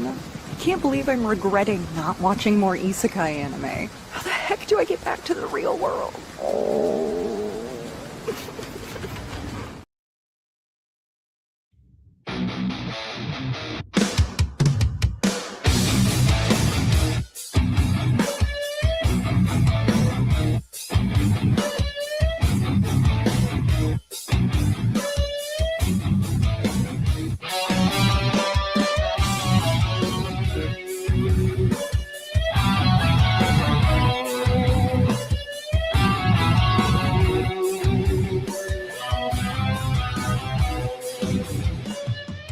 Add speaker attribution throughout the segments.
Speaker 1: man. I can't believe I'm regretting not watching more isekai anime. How the heck do I get back to the real world? Oh.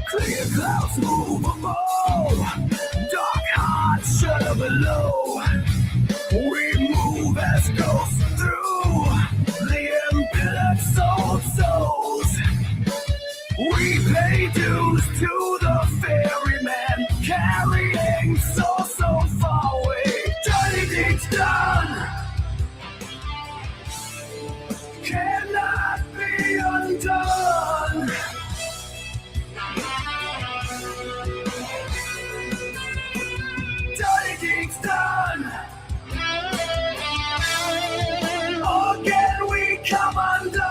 Speaker 2: Clear clouds move above, dark hearts shudder below. We move as ghosts through the impelled souls. We pay dues to the ferryman, carrying so far away. Dirty deeds done cannot be undone. Dirty deeds done. Again we come undone.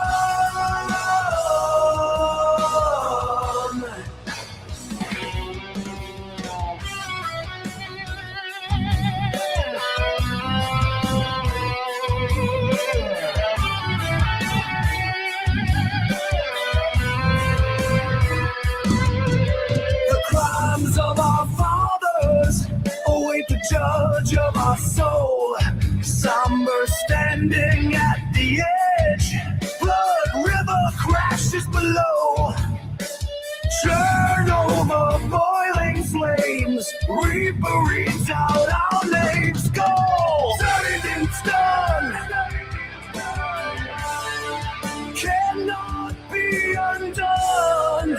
Speaker 2: The crimes of our fathers await the judge of our soul. Somber standing at the edge, blood river crashes below. Churn over boiling flames, reaper reads out our names. Go! Everything's done cannot be undone.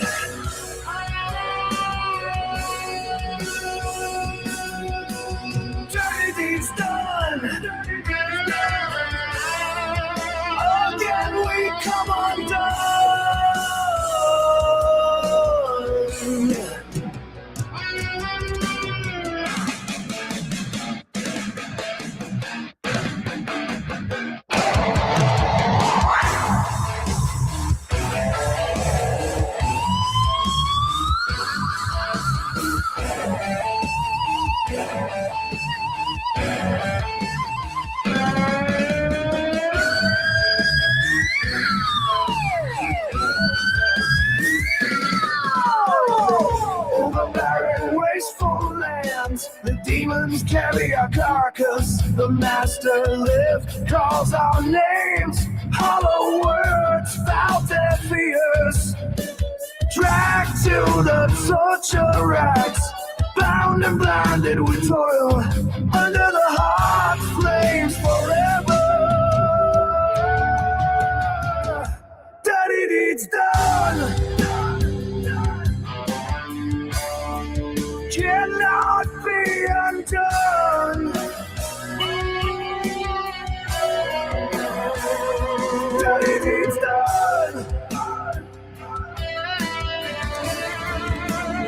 Speaker 2: Dirty deeds done. Again we come undone. Over barren, wasteful lands, the demons carry our carcass. The master lift calls our names, hollow words, foul their fears. Dragged to the torture racks, bound and blinded with toil, under the hot flames forever. Dirty deeds done cannot be undone. Dirty deeds done.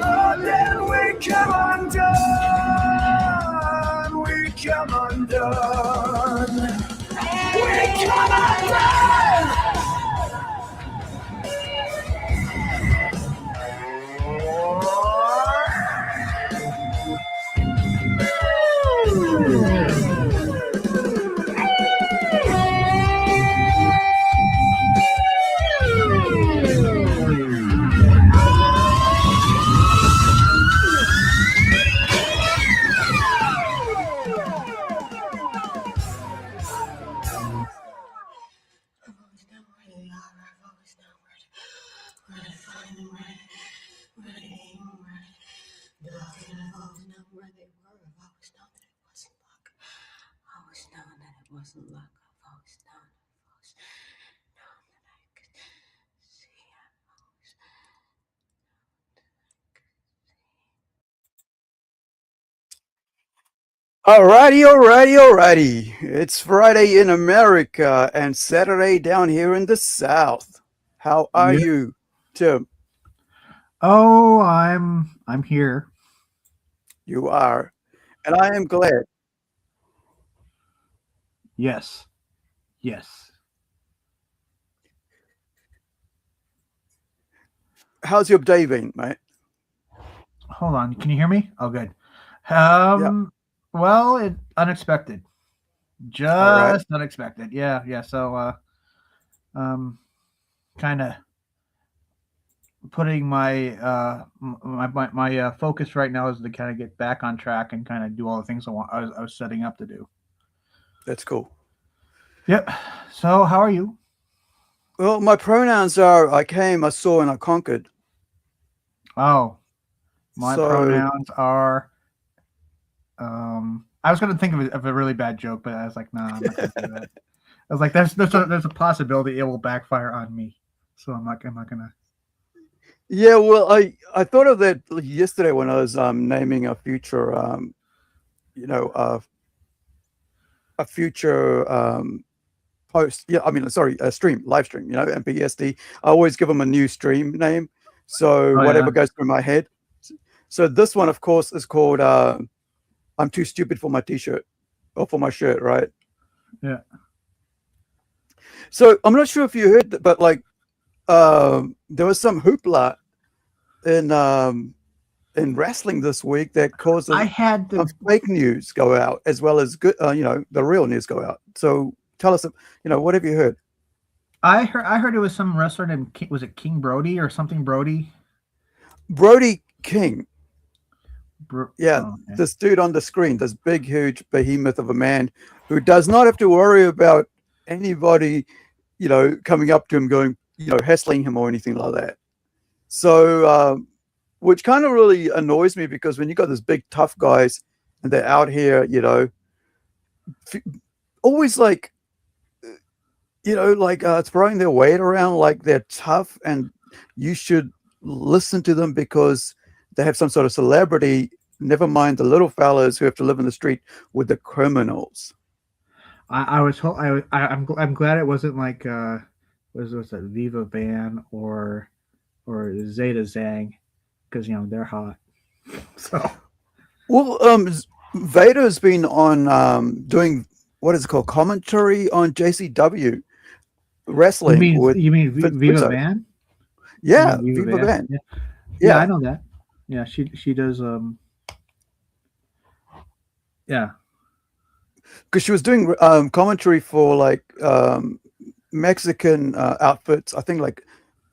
Speaker 2: And then we come undone. We come undone. We come undone.
Speaker 3: Wasn't luck. I've always known. I've always known that I could see.
Speaker 4: Alrighty. It's Friday in America and Saturday down here in the South. How are you, Tim?
Speaker 5: Oh, I'm here.
Speaker 4: You are. And I am glad.
Speaker 5: Yes. Yes.
Speaker 4: How's your day been, mate?
Speaker 5: Hold on. Can you hear me? Oh, good.
Speaker 4: Yeah.
Speaker 5: Well, unexpected.
Speaker 4: All right.
Speaker 5: Just unexpected. Yeah. So, kind of putting my focus right now is to kind of get back on track and kind of do all the things I was setting up to do.
Speaker 4: That's cool.
Speaker 5: Yep. So, how are you?
Speaker 4: Well, my pronouns are I came, I saw, and I conquered.
Speaker 5: Oh, my
Speaker 4: So-
Speaker 5: pronouns are. I was going to think of a really bad joke, but I was like, nah, I'm not going to do that. I was like, there's a possibility it will backfire on me, so I'm not gonna.
Speaker 4: Yeah, well, I thought of that yesterday when I was naming a future, a future post. Yeah, I mean, sorry, a stream, live stream. MPST. I always give them a new stream name, so
Speaker 5: Oh,
Speaker 4: whatever
Speaker 5: yeah.
Speaker 4: goes through my head. So this one, of course, is called "I'm Too Stupid for My T-shirt" or for my shirt, right?
Speaker 5: Yeah.
Speaker 4: So I'm not sure if you heard that, but like, there was some hoopla in wrestling this week that caused
Speaker 5: I had
Speaker 4: some
Speaker 5: the
Speaker 4: fake news go out as well as good, the real news go out. So tell us, what have you heard?
Speaker 5: I heard it was some wrestler named was it King Brodie or something Brodie?
Speaker 4: Brodie King. Yeah,
Speaker 5: Oh, okay.
Speaker 4: this dude on the screen, this big, huge behemoth of a man who does not have to worry about anybody, coming up to him going, hassling him or anything like that. So, which kind of really annoys me because when you got this big, tough guys and they're out here, always like, throwing their weight around like they're tough and you should listen to them because they have some sort of celebrity. Never mind the little fellas who have to live in the street with the criminals.
Speaker 5: I'm glad it wasn't like was that Viva Van or Zeta Zang because they're hot. So
Speaker 4: Well, Vader's been on doing what is it called, commentary on JCW wrestling.
Speaker 5: you mean
Speaker 4: Vince
Speaker 5: Viva
Speaker 4: Russo.
Speaker 5: Van?
Speaker 4: Yeah,
Speaker 5: You mean
Speaker 4: Viva Van.
Speaker 5: Yeah, I know that. Yeah, she does. Yeah,
Speaker 4: because she was doing commentary for like Mexican outfits. I think like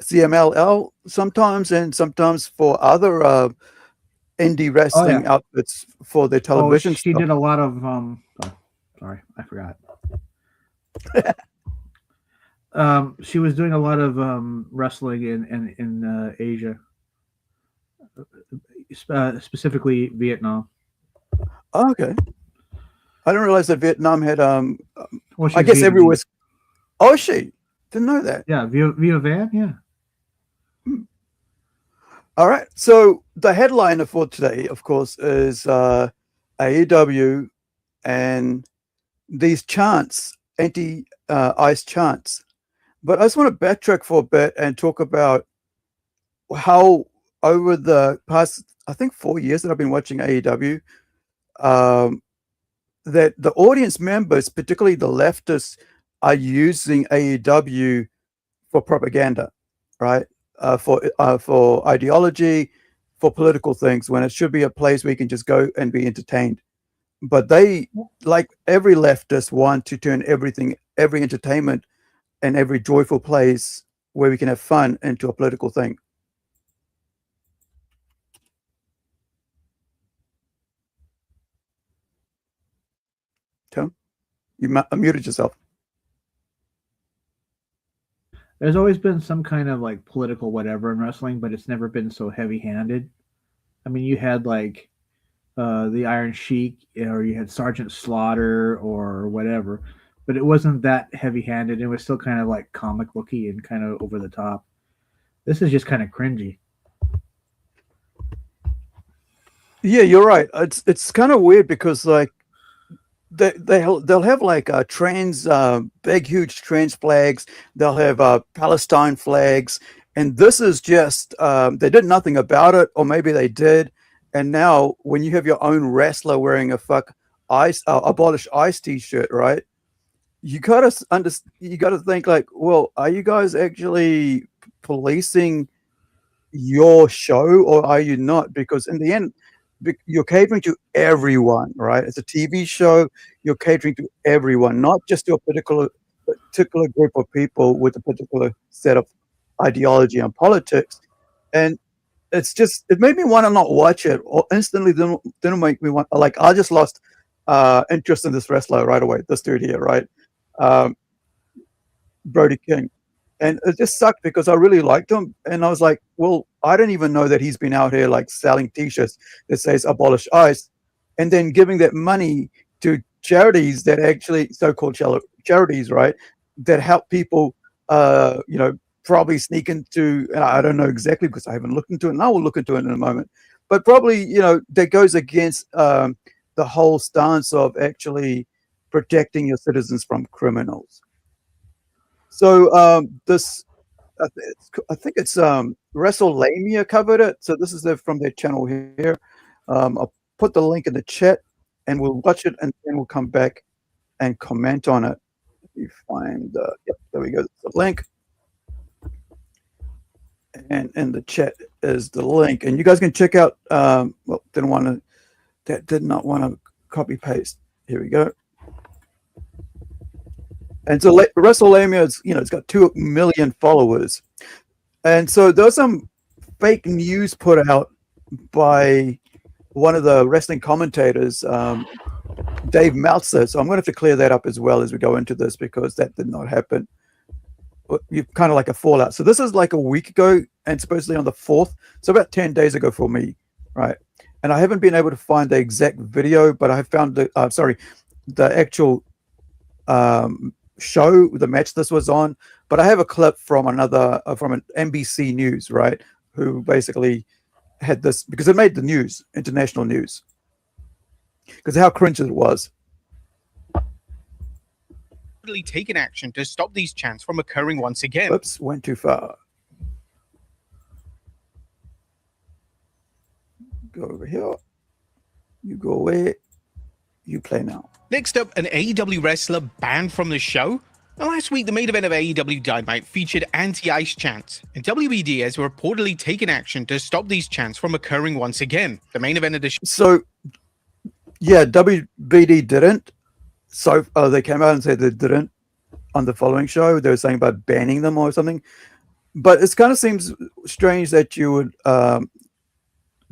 Speaker 4: CMLL sometimes, and sometimes for other indie wrestling outfits for their television.
Speaker 5: She
Speaker 4: stuff.
Speaker 5: did a lot of. Sorry, I forgot. She was doing a lot of wrestling in Asia, specifically Vietnam.
Speaker 4: Oh, okay. I didn't realize that Vietnam had
Speaker 5: Well,
Speaker 4: I
Speaker 5: she's
Speaker 4: guess
Speaker 5: Vietnamese.
Speaker 4: everywhere. Oh, she didn't know that.
Speaker 5: Yeah, Viva Van. Yeah.
Speaker 4: All right. So the headliner for today, of course, is AEW and these chants, anti-ice chants. But I just want to backtrack for a bit and talk about how over the past, I think 4 years that I've been watching AEW, that the audience members, particularly the leftists, are using AEW for propaganda, right? For ideology, for political things, when it should be a place where you can just go and be entertained. But they, like every leftist, want to turn everything, every entertainment, and every joyful place where we can have fun into a political thing. Tom, you muted yourself.
Speaker 5: There's always been some kind of like political whatever in wrestling, but it's never been so heavy-handed. I mean, you had like the Iron Sheik, or you had Sergeant Slaughter, or whatever, but it wasn't that heavy-handed. It was still kind of like comic booky and kind of over the top. This is just kind of cringy.
Speaker 4: Yeah, you're right. It's kind of weird because like they'll have like trans big huge trans flags. They'll have Palestine flags, and this is just they did nothing about it, or maybe they did, And now when you have your own wrestler wearing a abolish ICE t-shirt, right? You gotta think like, well, are you guys actually policing your show or are you not? Because in the end, you're catering to everyone, right? It's a TV show. You're catering to everyone, not just to a particular group of people with a particular set of ideology and politics. And it made me want to not watch it, or instantly didn't make me want, like, I just lost interest in this wrestler right away, this dude here, right? Brodie King. And it just sucked because I really liked him. And I was like, well, I don't even know that he's been out here like selling t-shirts that says abolish ICE and then giving that money to charities that actually, so-called charities, right, that help people, probably sneak into, and I don't know exactly because I haven't looked into it, and I will look into it in a moment, but probably, that goes against the whole stance of actually protecting your citizens from criminals. So I think it's WrestleLamia covered it. So this is from their channel here. I'll put the link in the chat, and we'll watch it, and then we'll come back and comment on it. If you find, yep, there we go. The link, and in the chat is the link, and you guys can check out. Did not want to copy paste. Here we go. And so WrestleLamia is, it's got 2 million followers. And so there's some fake news put out by one of the wrestling commentators, Dave Meltzer. So I'm going to have to clear that up as well as we go into this, because that did not happen. You kind of like a fallout. So this is like a week ago, and supposedly on the 4th. So about 10 days ago for me, right? And I haven't been able to find the exact video, but I have found the actual show, the match this was on. But I have a clip from an NBC News, right, who basically had this because it made the news, international news, because of how cringe it was.
Speaker 6: Taken action to stop these chants from occurring once again.
Speaker 4: Oops, went too far. Go over here. You go away. You play now.
Speaker 6: Next up, an AEW wrestler banned from the show. Now, last week, the main event of AEW Dynamite featured anti-ICE chants, and WBD has reportedly taken action to stop these chants from occurring once again. The main event of the show.
Speaker 4: So, yeah, WBD didn't. So they came out and said they didn't on the following show. They were saying about banning them or something. But it kind of seems strange that you would,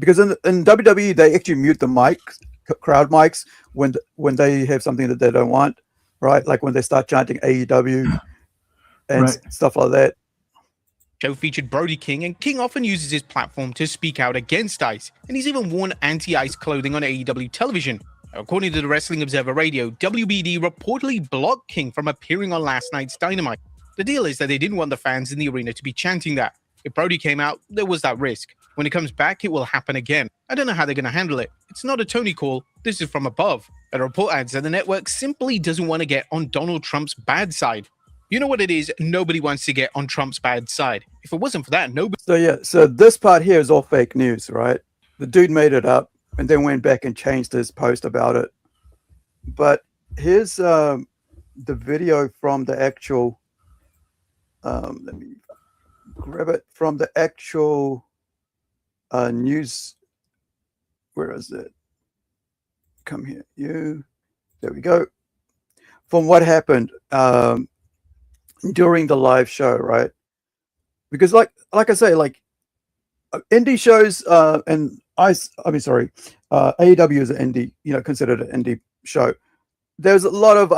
Speaker 4: because in WWE they actually mute the mics, crowd mics, when they have something that they don't want, right? Like when they start chanting AEW and stuff like that.
Speaker 6: Show featured Brodie King, and King often uses his platform to speak out against ICE, and he's even worn anti-ICE clothing on AEW television. According to the Wrestling Observer Radio, WBD reportedly blocked King from appearing on last night's Dynamite. The deal is that they didn't want the fans in the arena to be chanting that. If Brodie came out, there was that risk. When it comes back, it will happen again. I don't know how they're going to handle it. It's not a Tony call. This is from above. A report adds that the network simply doesn't want to get on Donald Trump's bad side. You know what it is? Nobody wants to get on Trump's bad side. If it wasn't for that, nobody...
Speaker 4: So this part here is all fake news, right? The dude made it up and then went back and changed his post about it. But here's the video from the actual... let me grab it from the actual news. Where is it? Come here. There we go. From what happened during the live show, right? Because like I say, like indie shows and AEW is an indie, considered an indie show. There's a lot of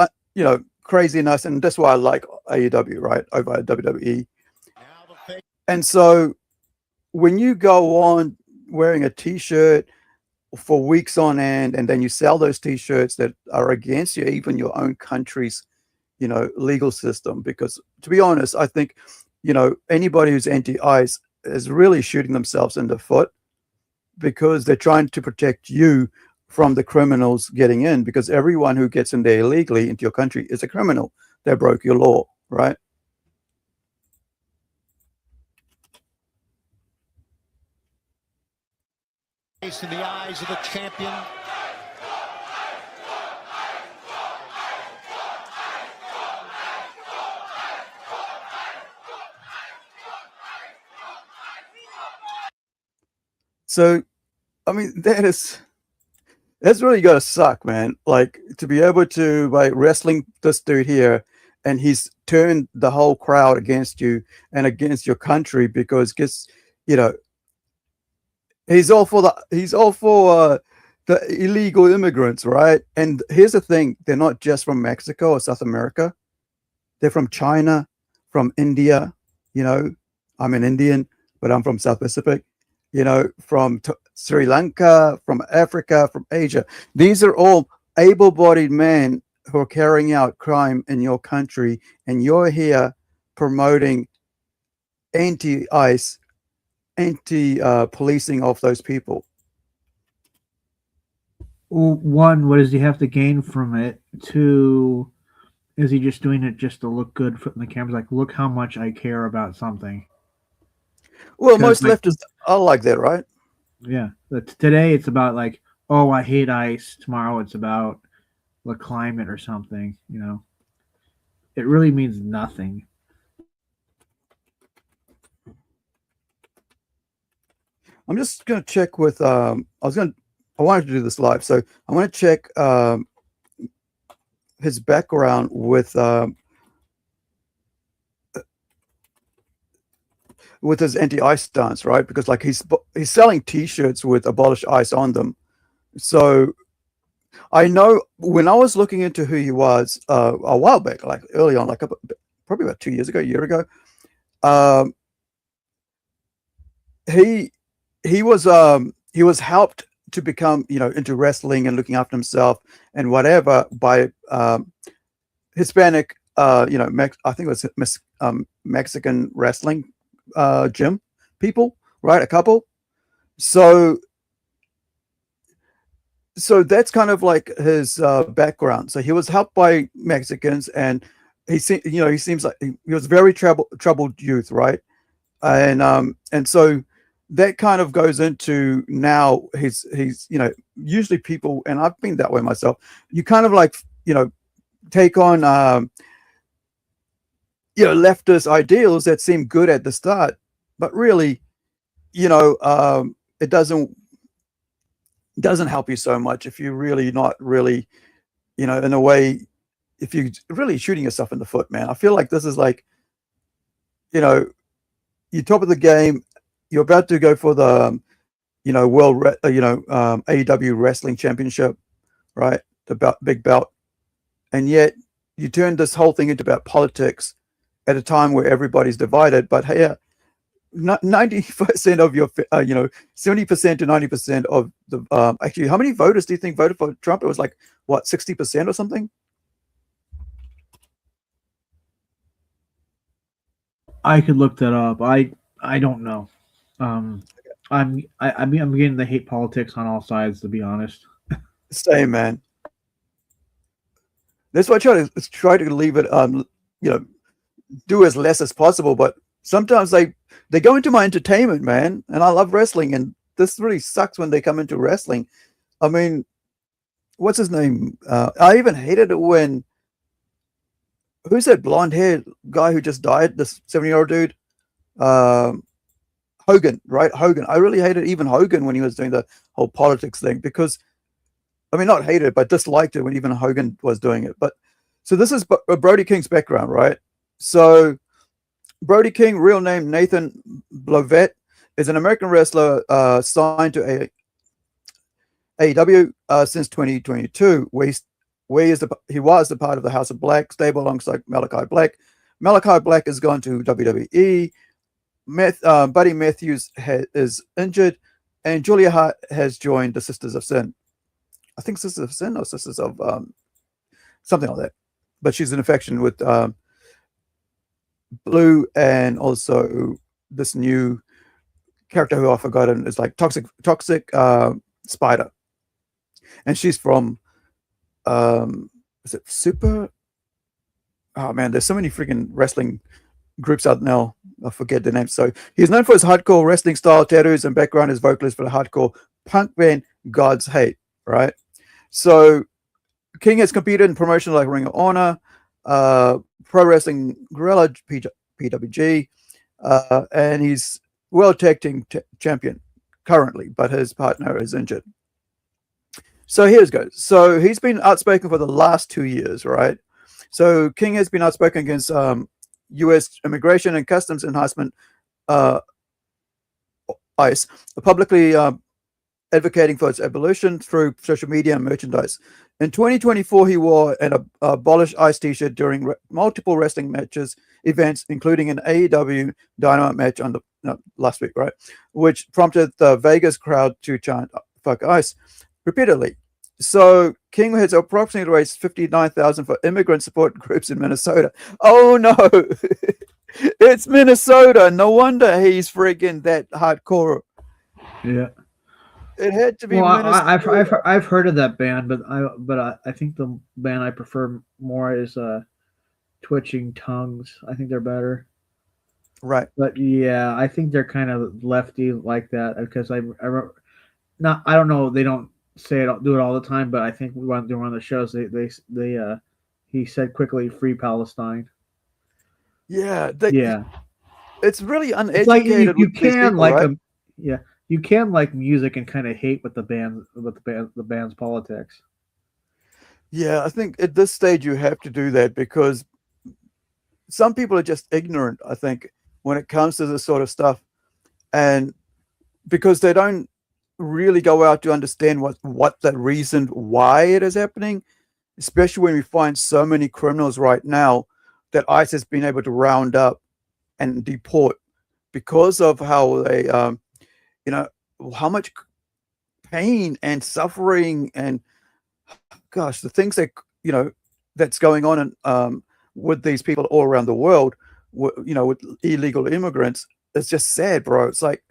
Speaker 4: craziness, and that's why I like AEW, right, over WWE. And so when you go on wearing a t-shirt for weeks on end, and then you sell those t-shirts that are against you, even your own country's legal system, because to be honest, I think anybody who's anti-ICE is really shooting themselves in the foot, because they're trying to protect you from the criminals getting in, because everyone who gets in there illegally into your country is a criminal. They broke your law, right?
Speaker 7: In the eyes of the champion.
Speaker 4: So, I mean, that's really gotta suck, man. Like, to be able to, like, wrestling this dude here, and he's turned the whole crowd against you and against your country because, you know, he's all for the illegal immigrants, right? And here's the thing: they're not just from Mexico or South America; they're from China, from India. You know, I'm an Indian, but I'm from South Pacific. You know, from Sri Lanka, from Africa, from Asia. These are all able-bodied men who are carrying out crime in your country, and you're here promoting anti-ICE, anti-policing of those people.
Speaker 5: Well, one, what does he have to gain from it? Two, is he just doing it just to look good in the cameras? Like, look how much I care about something.
Speaker 4: Well, most leftists are like that, right?
Speaker 5: Yeah. Today it's about like, oh, I hate ICE. Tomorrow it's about the climate or something. You know, it really means nothing.
Speaker 4: I'm just gonna check with. I wanted to do this live, so I want to check his background with his anti-ICE stance, right? Because like he's selling T-shirts with "Abolish ICE" on them. So I know when I was looking into who he was a while back, like early on, like probably about 2 years ago, a year ago, he was helped to become, you know, into wrestling and looking after himself and whatever by Hispanic, you know, I think it was Mexican wrestling gym people, right? A couple. So that's kind of like his background. So he was helped by Mexicans, and he seems like he was very troubled youth, right? And so that kind of goes into now he's you know, usually people, and I've been that way myself, you kind of like, you know, take on you know, leftist ideals that seem good at the start, but really, you know, it doesn't help you so much if you're really not really, you know, in a way, if you're really shooting yourself in the foot, man. I feel like this is like, you know, you're top of the game, you're about to go for the, you know, AEW Wrestling Championship, right? The big belt. And yet you turn this whole thing into about politics at a time where everybody's divided. But hey, 90% of your, you know, 70% to 90% of the, actually, how many voters do you think voted for Trump? It was like, what, 60% or something?
Speaker 5: I could look that up. I don't know. I'm beginning to hate politics on all sides, to be honest.
Speaker 4: Same, man. That's why I try to leave it, you know, do as less as possible. But sometimes they go into my entertainment, man, and I love wrestling, and this really sucks when they come into wrestling. I mean, what's his name? I even hated it when, who's that blonde-haired guy who just died? This 70-year-old dude, Hogan, right? Hogan. I really hated even Hogan when he was doing the whole politics thing, because, I mean, not hated it, but disliked it when even Hogan was doing it. But so this is Brodie King's background, right? So Brodie King, real name Nathan Blovett, is an American wrestler signed to AEW since 2022, where he was the part of the House of Black stable alongside Malachi Black. Malachi Black has gone to WWE. Buddy Matthews is injured, and Julia Hart has joined the Sisters of Sin. I think Sisters of Sin or Sisters of something like that. But she's in affection with Blue, and also this new character who I've forgotten is like Toxic Spider, and she's from is it Super? Oh man, there's so many freaking wrestling groups out now. I forget the name. So he's known for his hardcore wrestling style, tattoos, and background as vocalist for the hardcore punk band God's Hate, right? So King has competed in promotions like Ring of Honor, Pro Wrestling Guerrilla, PWG, and he's World Tag Team Champion currently, but his partner is injured. So here it goes. So he's been outspoken for the last 2 years, right? So King has been outspoken against U.S. Immigration and Customs Enhancement, ICE, publicly advocating for its abolition through social media and merchandise. In 2024, he wore an abolished ICE t-shirt during multiple wrestling matches, events, including an AEW Dynamite match on last week, right? Which prompted the Vegas crowd to chant "fuck ICE" repeatedly. So King has approximately raised $59,000 for immigrant support groups in Minnesota. Oh no, it's Minnesota. No wonder he's freaking that hardcore.
Speaker 5: Yeah.
Speaker 4: It had to be.
Speaker 5: Well,
Speaker 4: Minnesota.
Speaker 5: I've heard of that band, but I think the band I prefer more is Twitching Tongues. I think they're better.
Speaker 4: Right.
Speaker 5: But yeah, I think they're kind of lefty like that because I don't know, they don't do it all the time, but I think when they're on the shows he said quickly "Free Palestine."
Speaker 4: Yeah. It's really uneducated.
Speaker 5: It's like you
Speaker 4: with these
Speaker 5: can
Speaker 4: people,
Speaker 5: like
Speaker 4: right?
Speaker 5: you can like music and kind of hate with the band's politics.
Speaker 4: Yeah, I think at this stage you have to do that because some people are just ignorant, I think, when it comes to this sort of stuff. And because they don't really go out to understand what the reason why it is happening, especially when we find so many criminals right now that ICE has been able to round up and deport because of how they, how much pain and suffering and gosh, the things that, that's going on with these people all around the world, with illegal immigrants. It's just sad, bro. It's like,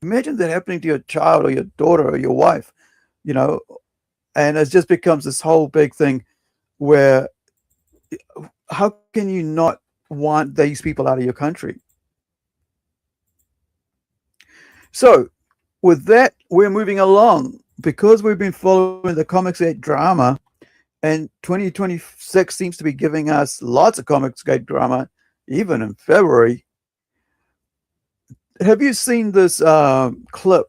Speaker 4: imagine that happening to your child or your daughter or your wife, and it just becomes this whole big thing where how can you not want these people out of your country? So with that, we're moving along because we've been following the Comicsgate drama, and 2026 seems to be giving us lots of Comicsgate drama, even in February. Have you seen this clip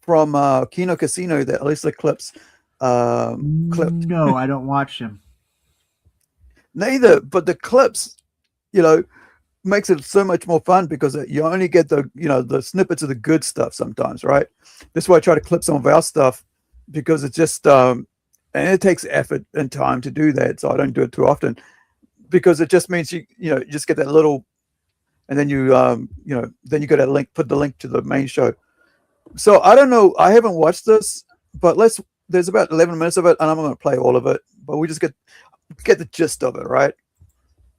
Speaker 4: from Kino Casino that Lisa clipped?
Speaker 5: No, I don't watch them.
Speaker 4: Neither, but the clips, makes it so much more fun because you only get the snippets of the good stuff sometimes, right? That's why I try to clip some of our stuff because it's just and it takes effort and time to do that, so I don't do it too often because it just means you just get that little, and then you then you got to put the link to the main show. So I don't know, I haven't watched this, but there's about 11 minutes of it, and I'm going to play all of it, but we just get the gist of it, right?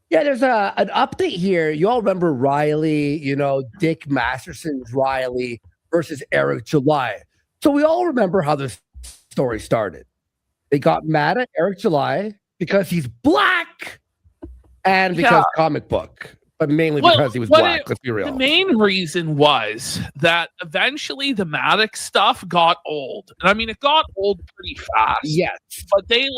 Speaker 8: Yeah, there's an update here. You all remember Riley, Dick Masterson's Riley versus Eric July. So we all remember how this story started. They got mad at Eric July because he's black and because comic book, but mainly because he was black. Let's be real.
Speaker 9: The main reason was that eventually the Maddox stuff got old. And I mean, it got old pretty fast.
Speaker 8: Yes.
Speaker 9: But they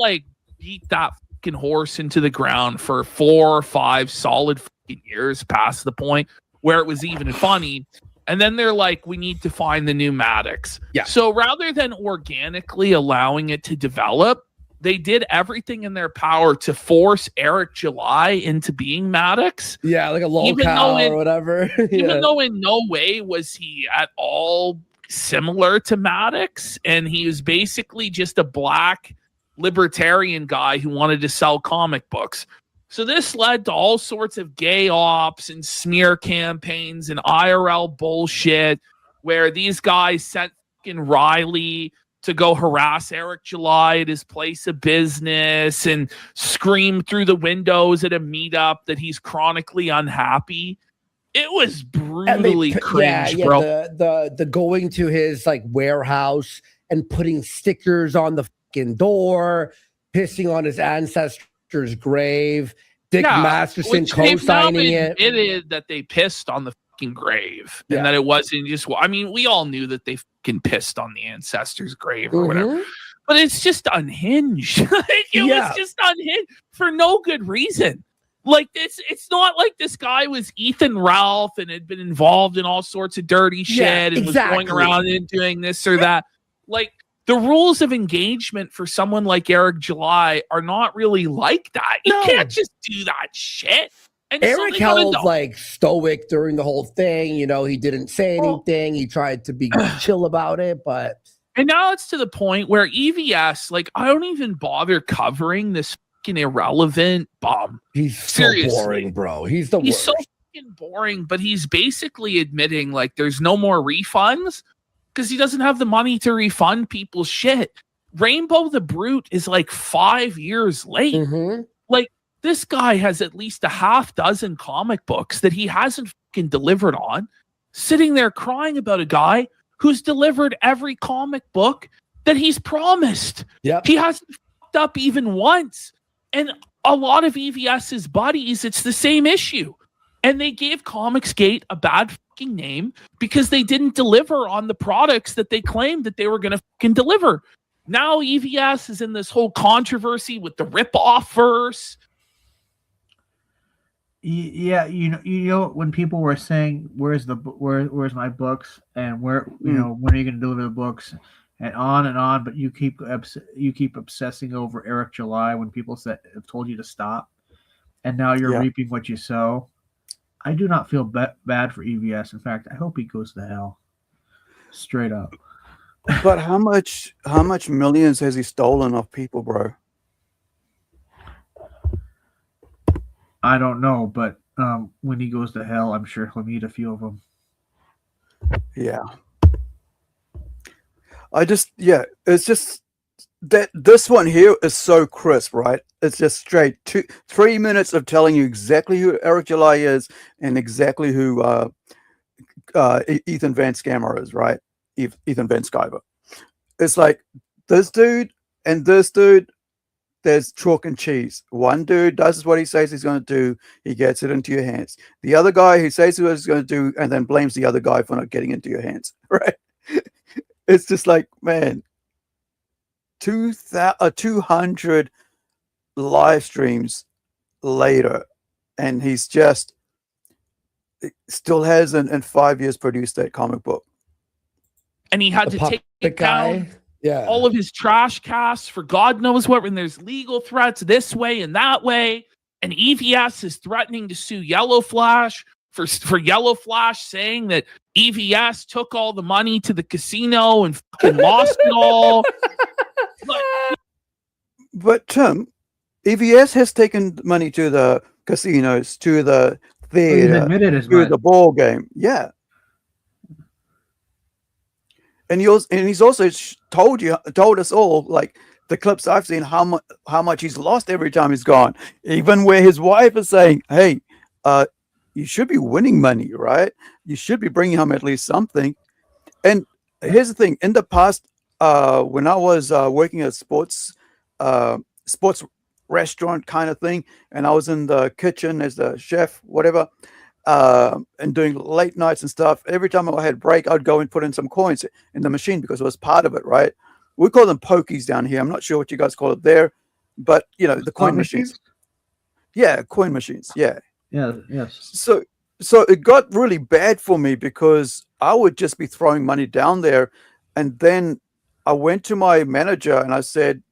Speaker 9: beat that horse into the ground for 4 or 5 solid years past the point where it was even funny. And then they're like, we need to find the new Maddox.
Speaker 8: Yeah.
Speaker 9: So rather than organically allowing it to develop, they did everything in their power to force Eric July into being Maddox.
Speaker 8: Yeah, like a lolcow or whatever.
Speaker 9: Even though in no way was he at all similar to Maddox, and he was basically just a black libertarian guy who wanted to sell comic books. So this led to all sorts of gay ops and smear campaigns and IRL bullshit where these guys sent Riley to go harass Eric July at his place of business and scream through the windows at a meetup that he's chronically unhappy. It was brutally cringe, bro.
Speaker 8: The going to his warehouse and putting stickers on the door, pissing on his ancestor's grave, Dick Masterson co-signing it.
Speaker 9: Admitted that they pissed on the fucking grave and that it wasn't just. I mean, we all knew that they fucking pissed on the ancestor's grave or whatever. But it's just unhinged. It was just unhinged for no good reason. Like it's not like this guy was Ethan Ralph and had been involved in all sorts of dirty shit and was going around and doing this or that. Like the rules of engagement for someone like Eric July are not really like that. You can't just do that shit. And
Speaker 8: Eric held like stoic during the whole thing. You know, he didn't say anything. He tried to be chill about it, but.
Speaker 9: And now it's to the point where EVS, like, I don't even bother covering this fucking irrelevant bum.
Speaker 8: He's so boring, bro. He's the worst.
Speaker 9: He's so fucking boring, but he's basically admitting, like, there's no more refunds because he doesn't have the money to refund people's shit. Rainbow the Brute is like 5 years late. Like, this guy has at least a half dozen comic books that he hasn't fucking delivered on, sitting there crying about a guy who's delivered every comic book that he's promised. He hasn't fucked up even once. And a lot of EVS's buddies, it's the same issue. And they gave Comicsgate a bad fucking name because they didn't deliver on the products that they claimed that they were going to fucking deliver. Now EVS is in this whole controversy with the rip-off verse.
Speaker 5: Yeah, you know when people were saying where's my books and where when are you going to deliver the books and on, but you keep obsessing over Eric July when people have told you to stop, and now you're reaping what you sow. I do not feel bad for EVS. In fact, I hope he goes to hell, straight up.
Speaker 4: But how much millions has he stolen off people, bro?
Speaker 5: I don't know, but when he goes to hell, I'm sure he'll meet a few of them.
Speaker 4: Yeah. It's just that this one here is so crisp, right? It's just straight 3 minutes of telling you exactly who Eric July is and exactly who Ethan Van Scammer is, right? Ethan Van Sciver. It's like this dude and this dude. There's chalk and cheese. One dude does what he says he's going to do. He gets it into your hands. The other guy, he says what he's going to do and then blames the other guy for not getting into your hands. Right? It's just like, man, 200 live streams later, and he's just still hasn't in 5 years produced that comic book.
Speaker 9: And he had to take down all of his trash casts for God knows what, when there's legal threats this way and that way. And EVS is threatening to sue Yellow Flash for Yellow Flash saying that EVS took all the money to the casino and fucking lost it all.
Speaker 4: But Tim, EVS has taken money to the casinos, to the theater, to the ball game. Yeah. And he's also told us all, like the clips I've seen, how much he's lost every time he's gone. Even where his wife is saying, "Hey, you should be winning money, right? You should be bringing home at least something." And here's the thing: in the past, when I was working at sports restaurant kind of thing, and I was in the kitchen as the chef, whatever. And doing late nights and stuff, every time I had a break, I'd go and put in some coins in the machine because it was part of it, right? We call them pokies down here. I'm not sure what you guys call it there, but the coin machines. Yeah, coin machines. Yeah.
Speaker 5: Yeah. Yes.
Speaker 4: So it got really bad for me because I would just be throwing money down there, and then I went to my manager and I said,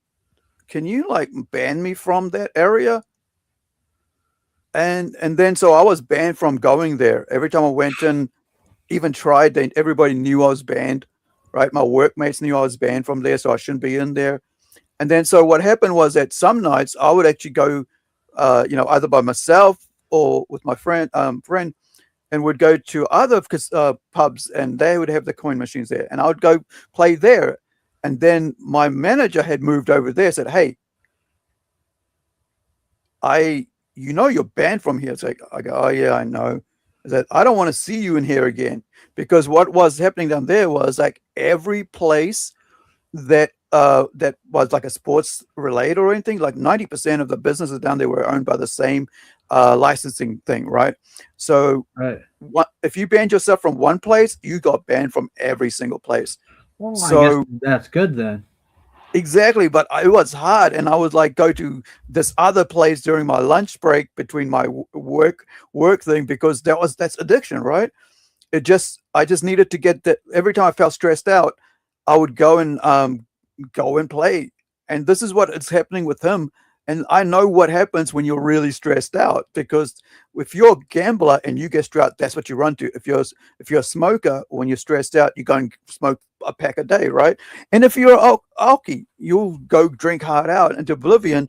Speaker 4: "Can you ban me from that area?" And then so I was banned from going there. Every time I went in, even tried, then everybody knew I was banned, right? My workmates knew I was banned from there, so I shouldn't be in there. And then so what happened was that some nights I would actually go, either by myself or with my friend, and would go to other pubs, and they would have the coin machines there, and I would go play there. And then my manager had moved over there, said, "Hey, you're banned from here." It's like, I go, "Oh yeah, I know." I said, "I don't want to see you in here again," because what was happening down there was like every place that was like a sports related or anything, like 90% of the businesses down there were owned by the same licensing thing, right? So if you banned yourself from one place, you got banned from every single place.
Speaker 5: Well, I
Speaker 4: So
Speaker 5: guess that's good then.
Speaker 4: exactly, but it was hard, and I would like go to this other place during my lunch break between my work thing because that's addiction, right? I just needed to get that. Every time I felt stressed out, I would go and play, and this is what is happening with him. And I know what happens when you're really stressed out, because if you're a gambler and you get stressed out, that's what you run to. If you're a smoker, when you're stressed out, you go and smoke a pack a day, right? And if you're alky, you'll go drink hard out into oblivion.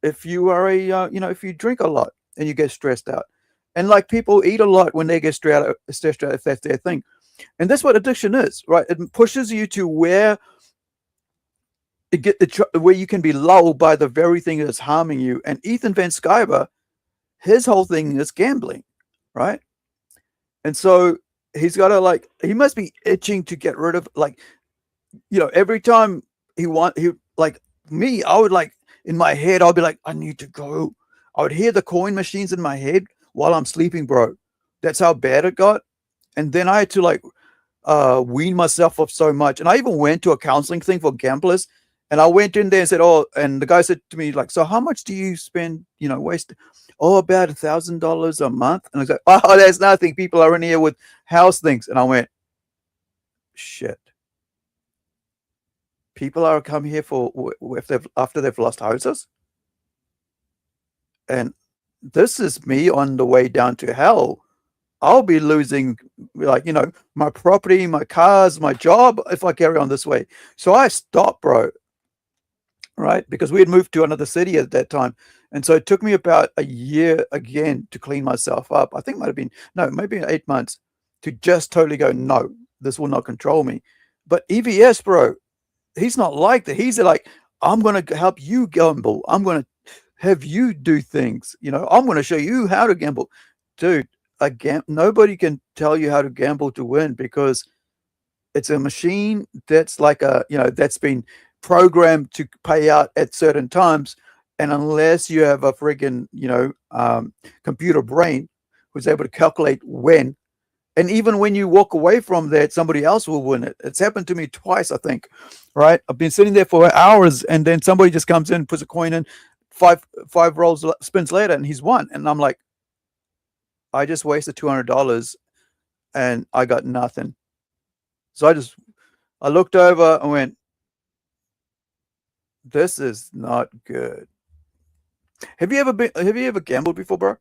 Speaker 4: If you are if you drink a lot and you get stressed out, and like people eat a lot when they get stressed out if that's their thing, and that's what addiction is, right? It pushes you to where where you can be lulled by the very thing that's harming you. And Ethan Van Sciver, his whole thing is gambling, right? And so he's got to he must be itching to get rid of every time he like me, I would in my head, I'll be like, I need to go. I would hear the coin machines in my head while I'm sleeping, bro. That's how bad it got. And then I had to wean myself off so much. And I even went to a counseling thing for gamblers. And I went in there and said, and the guy said to me, so how much do you spend, waste? Oh, about $1,000 a month. And I was like, oh, there's nothing. People are in here with house things. And I went, shit. People are come here after they've lost houses. And this is me on the way down to hell. I'll be losing my property, my cars, my job if I carry on this way. So I stopped, bro. Right, because we had moved to another city at that time, and so it took me about a year again to clean myself up. I think it might have been maybe 8 months to just totally go, no, this will not control me. But EVS, bro, he's not like that. He's like, I'm going to help you gamble. I'm going to have you do things. I'm going to show you how to gamble, dude. Nobody can tell you how to gamble to win, because it's a machine that's that's been programmed to pay out at certain times, and unless you have a friggin' computer brain who's able to calculate when, and even when you walk away from that, somebody else will win it. It's happened to me twice, I think. Right, I've been sitting there for hours, and then somebody just comes in, puts a coin in, five spins later, and he's won. And I'm like, I just wasted $200 and I got nothing. So I looked over and went, this is not good. Have you ever gambled before, bro?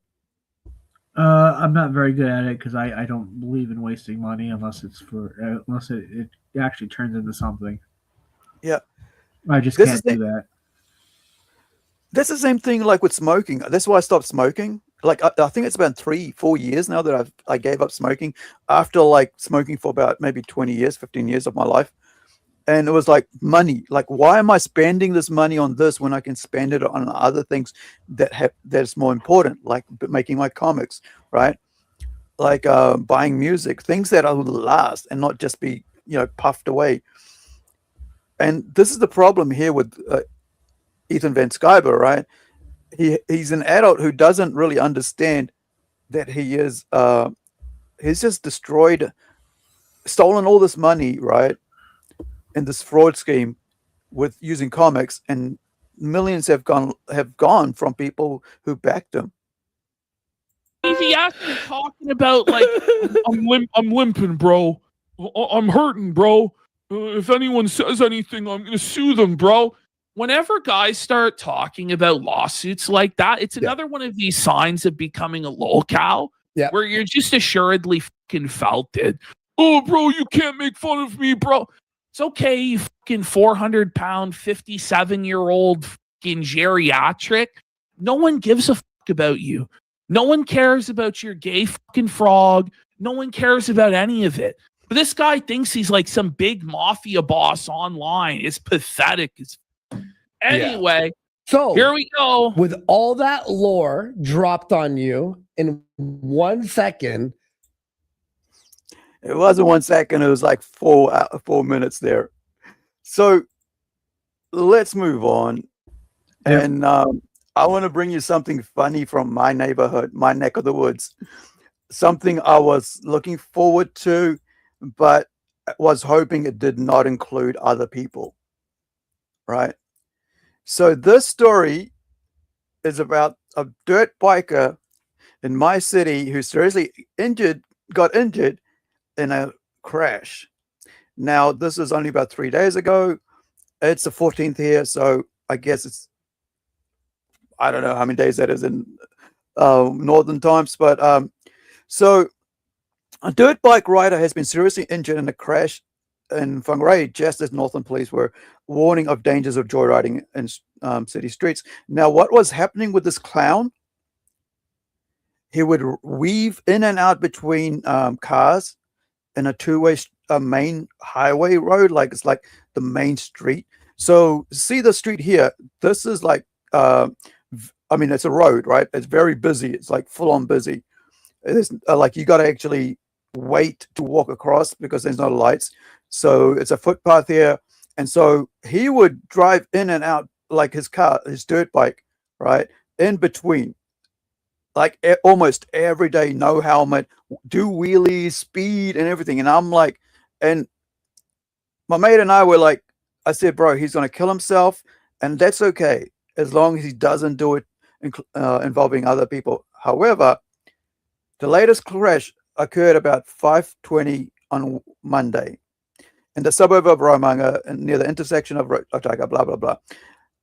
Speaker 5: I'm not very good at it because I don't believe in wasting money unless it actually turns into something.
Speaker 4: Yeah,
Speaker 5: I just can't do that.
Speaker 4: That's the same thing like with smoking. That's why I stopped smoking. I think it's about 3-4 years now that I gave up smoking after smoking for about maybe 20 years, 15 years of my life. And it was like money. Why am I spending this money on this when I can spend it on other things that's more important, like making my comics, right? Buying music, things that will last and not just be, puffed away. And this is the problem here with Ethan Van Sciver, right? He's an adult who doesn't really understand that he's just stolen all this money, right? In this fraud scheme with using comics, and millions have gone from people who backed him.
Speaker 9: If he actually talking about I'm limping, bro. I'm hurting, bro. If anyone says anything, I'm gonna sue them, bro. Whenever guys start talking about lawsuits like that, it's another one of these signs of becoming a lolcow, where you're just assuredly fucking felt it. Oh, bro, you can't make fun of me, bro. It's okay, you fucking 400-pound, 57-year-old fucking geriatric. No one gives a fuck about you. No one cares about your gay fucking frog. No one cares about any of it. But this guy thinks he's like some big mafia boss online. It's pathetic. Anyway, so here we go.
Speaker 8: With all that lore dropped on you in 1 second.
Speaker 4: It wasn't 1 second. It was like 4 minutes there. So let's move on. Yep. And I want to bring you something funny from my neighborhood, my neck of the woods. Something I was looking forward to, but was hoping it did not include other people, right? So this story is about a dirt biker in my city who seriously got injured in a crash. Now, this is only about 3 days ago. It's the 14th here, so I guess I don't know how many days that is in northern times, but so a dirt bike rider has been seriously injured in a crash in Whangarei, just as Northern police were warning of dangers of joyriding in city streets. Now, what was happening with this clown? He would weave in and out between cars in a two-way main highway road, like it's like the main street. So see the street here. This is like, I mean, it's a road, right? It's very busy. It's like full-on busy. It's like you got to actually wait to walk across because there's no lights. So it's a footpath here. And so he would drive in and out like his car, his dirt bike, right? In between, like almost every day, no helmet, do wheelies, speed and everything. And I'm like, and my mate and I were like, I said, bro, he's going to kill himself. And that's okay, as long as he doesn't do it involving other people. However, the latest crash occurred about 5:20 on Monday in the suburb of Romanga near the intersection of Otaga, blah, blah, blah.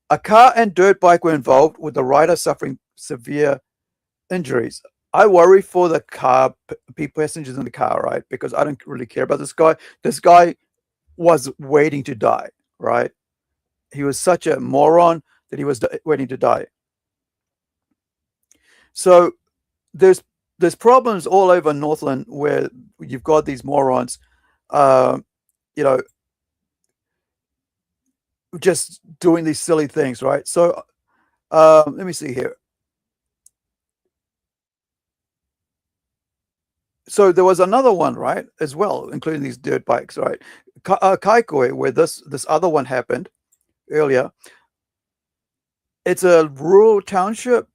Speaker 4: A car and dirt bike were involved, with the rider suffering severe injuries. I worry for the car, passengers in the car, right? Because I don't really care about this guy. This guy was waiting to die, right? He was such a moron that he was waiting to die. So there's problems all over Northland where you've got these morons, you know, just doing these silly things, right? So let me see here. So there was another one, right, as well, including these dirt bikes, right? Kaikoi, where this other one happened earlier. It's a rural township.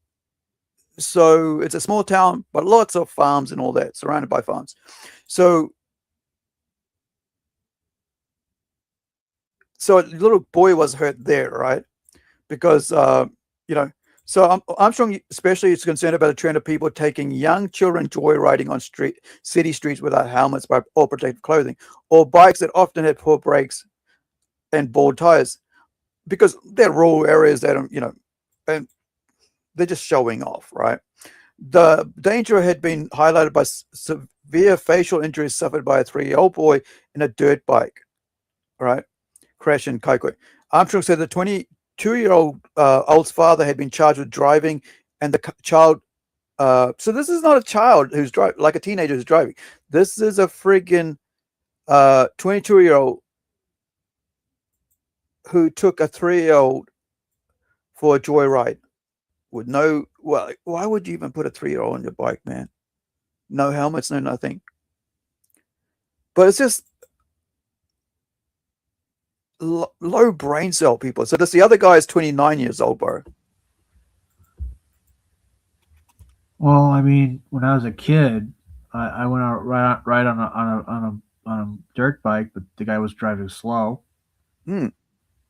Speaker 4: So it's a small town, but lots of farms and all that, surrounded by farms. So a little boy was hurt there, right? Because, you know, so Armstrong especially is concerned about a trend of people taking young children joyriding on city streets without helmets or protective clothing, or bikes that often had poor brakes and bald tires, because they're rural areas that don't, you know, and they're just showing off, right? The danger had been highlighted by severe facial injuries suffered by a 3-year-old boy in a dirt bike, right? Crash in Kaikoi. Armstrong said the 22-year-old old's father had been charged with driving, and the child. So this is not a child who's driving, like a teenager who's driving. This is a friggin' 22-year-old who took a 3-year-old for a joyride with no. Well, why would you even put a 3-year-old on your bike, man? No helmets, no nothing. But it's just low brain cell people. So the other guy is 29 years old, bro.
Speaker 5: Well, I mean, when I was a kid, I went out ride on a dirt bike, but the guy was driving slow. It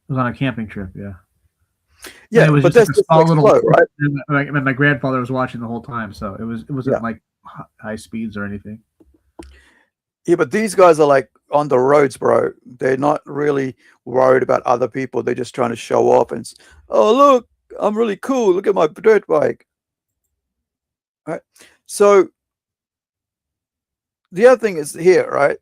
Speaker 5: was on a camping trip, yeah.
Speaker 4: Yeah,
Speaker 5: and it was
Speaker 4: but
Speaker 5: just
Speaker 4: that's
Speaker 5: a small
Speaker 4: like
Speaker 5: little,
Speaker 4: slow, right?
Speaker 5: And my grandfather was watching the whole time, so it wasn't like high speeds or anything.
Speaker 4: Yeah, but these guys are like on the roads, bro. They're not really worried about other people. They're just trying to show off and, oh, look, I'm really cool. Look at my dirt bike. Right. So the other thing is here, right?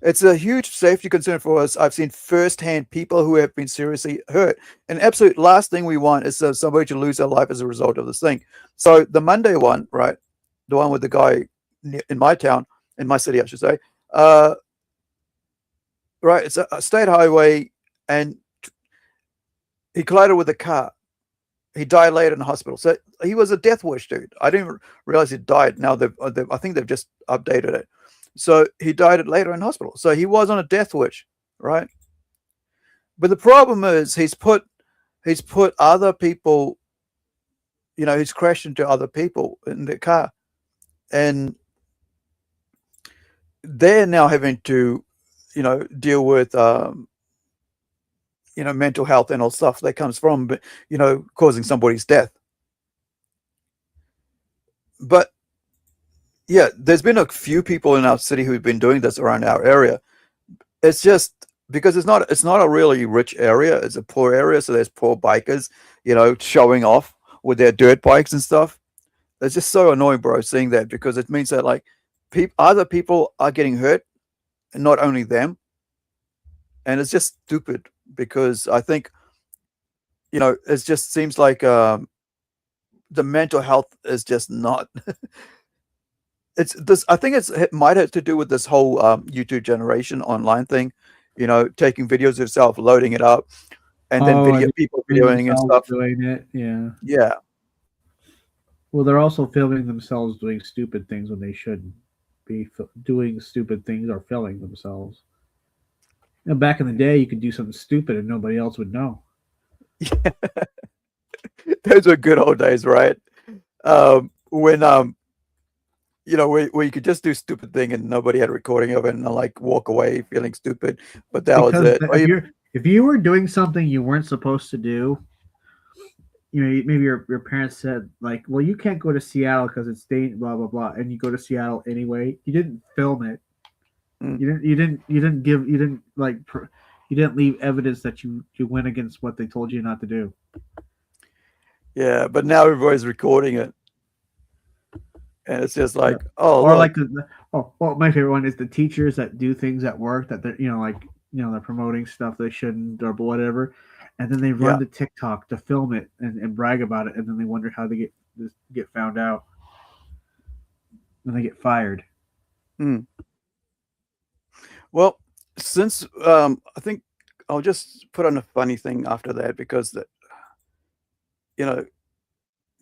Speaker 4: It's a huge safety concern for us. I've seen firsthand people who have been seriously hurt. And absolute last thing we want is somebody to lose their life as a result of this thing. So the Monday one, right? The one with the guy in my town, in my city, I should say. Right, it's a state highway, and he collided with a car. He died later in the hospital. So he was a death wish, dude. I didn't realize he died. Now I think they've just updated it. So he died later in hospital. So he was on a death wish, right? But the problem is he's put other people, you know, he's crashed into other people in the car. And they're now having to, deal with, mental health and all stuff that comes from, causing somebody's death. But yeah, there's been a few people in our city who've been doing this around our area. It's just because it's not a really rich area. It's a poor area. So there's poor bikers, showing off with their dirt bikes and stuff. It's just so annoying, bro, seeing that, because it means that like other people are getting hurt and not only them. And it's just stupid because I think, it just seems like the mental health is just not. It's this. I think it might have to do with this whole YouTube generation online thing. Taking videos of yourself, loading it up, and then people videoing and stuff.
Speaker 5: Doing it, yeah.
Speaker 4: Yeah.
Speaker 5: Well, they're also filming themselves doing stupid things when they shouldn't be doing stupid things or filming themselves. Back in the day, you could do something stupid and nobody else would know.
Speaker 4: Yeah. Those were good old days, right? When where you could just do stupid thing and nobody had a recording of it and like walk away feeling stupid, but that was it.
Speaker 5: If you were doing something you weren't supposed to do, maybe your parents said like, well, you can't go to Seattle because it's blah blah blah, and you go to Seattle anyway. You didn't film it. You didn't leave evidence that you went against what they told you not to do.
Speaker 4: Yeah, but now everybody's recording it. And it's just like,
Speaker 5: my favorite one is the teachers that do things at work that they're, they're promoting stuff they shouldn't or whatever. And then they run to TikTok to film it and brag about it. And then they wonder how they get found out. And they get fired.
Speaker 4: Well, since I think I'll just put on a funny thing after that, because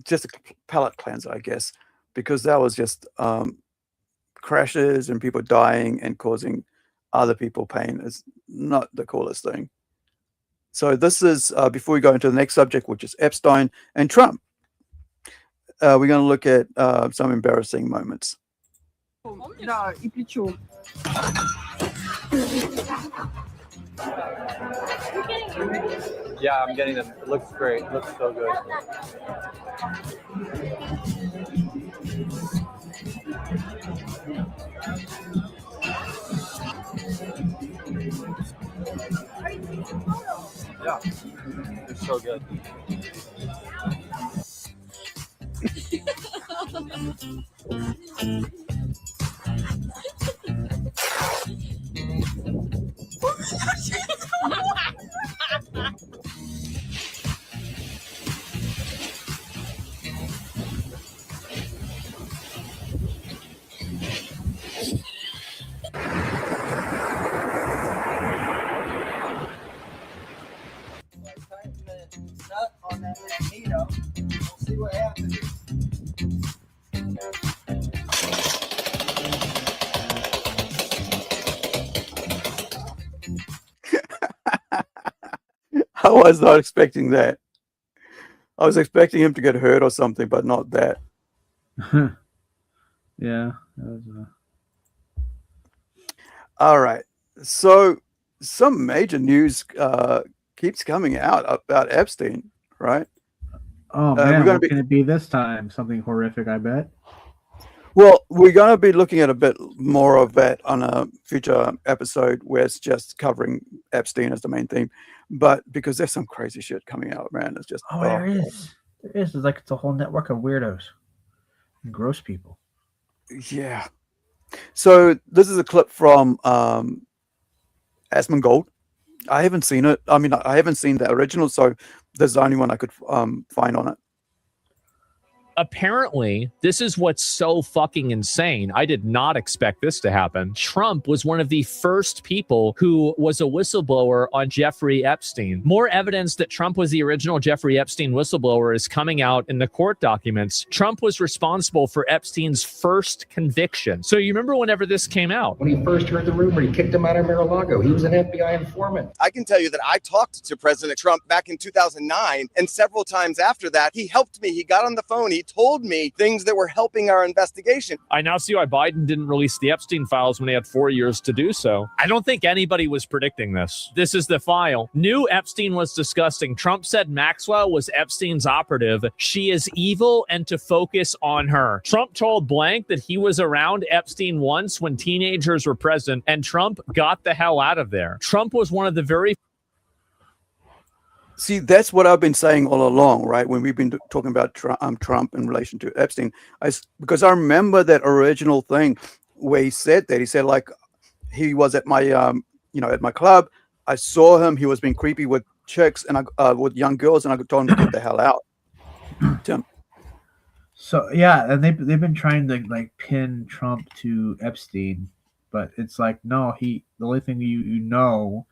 Speaker 4: just a palate cleanser, I guess. Because that was just crashes and people dying and causing other people pain is not the coolest thing. So this is, before we go into the next subject, which is Epstein and Trump, we're going to look at some embarrassing moments.
Speaker 1: Да, и плечо.
Speaker 10: Yeah, I'm getting them. It looks great. It looks so good. Yeah, it's so good.
Speaker 2: Nut on that magneto. We'll see what happens.
Speaker 4: I was not expecting that. I was expecting him to get hurt or something, but not that.
Speaker 5: Yeah. That was,
Speaker 4: All right. So some major news keeps coming out about Epstein, right?
Speaker 5: Oh man, what can it be this time? Something horrific, I bet.
Speaker 4: Well, we're going to be looking at a bit more of that on a future episode where it's just covering Epstein as the main theme. But because there's some crazy shit coming out, man. It's just...
Speaker 5: There is. There is. It's like it's a whole network of weirdos and gross people.
Speaker 4: Yeah. So this is a clip from Asmongold. I haven't seen it. I mean, I haven't seen the original, so this is the only one I could find on it.
Speaker 11: Apparently, this is what's so fucking insane. I did not expect this to happen. Trump was one of the first people who was a whistleblower on Jeffrey Epstein. More evidence that Trump was the original Jeffrey Epstein whistleblower is coming out in the court documents. Trump was responsible for Epstein's first conviction. So you remember whenever this came out?
Speaker 12: When he first heard the rumor, he kicked him out of Mar-a-Lago. He was an FBI informant.
Speaker 13: I can tell you that I talked to President Trump back in 2009, and several times after that, he helped me. He got on the phone. He told me things that were helping our investigation.
Speaker 11: I now see why Biden didn't release the Epstein files when he had 4 years to do so. I don't think anybody was predicting this. This is the file. Knew Epstein was disgusting. Trump said Maxwell was Epstein's operative. She is evil and to focus on her. Trump told blank that he was around Epstein once when teenagers were present, and Trump got the hell out of there. Trump was one of the very...
Speaker 4: See, that's what I've been saying all along, right? When we've been talking about Trump in relation to Epstein, because I remember that original thing where he said that. He said, like, he was at my, at my club. I saw him. He was being creepy with chicks and with young girls, and I told him to get the hell out. Tim.
Speaker 5: So yeah, and they've been trying to like pin Trump to Epstein, but it's like no, the only thing you know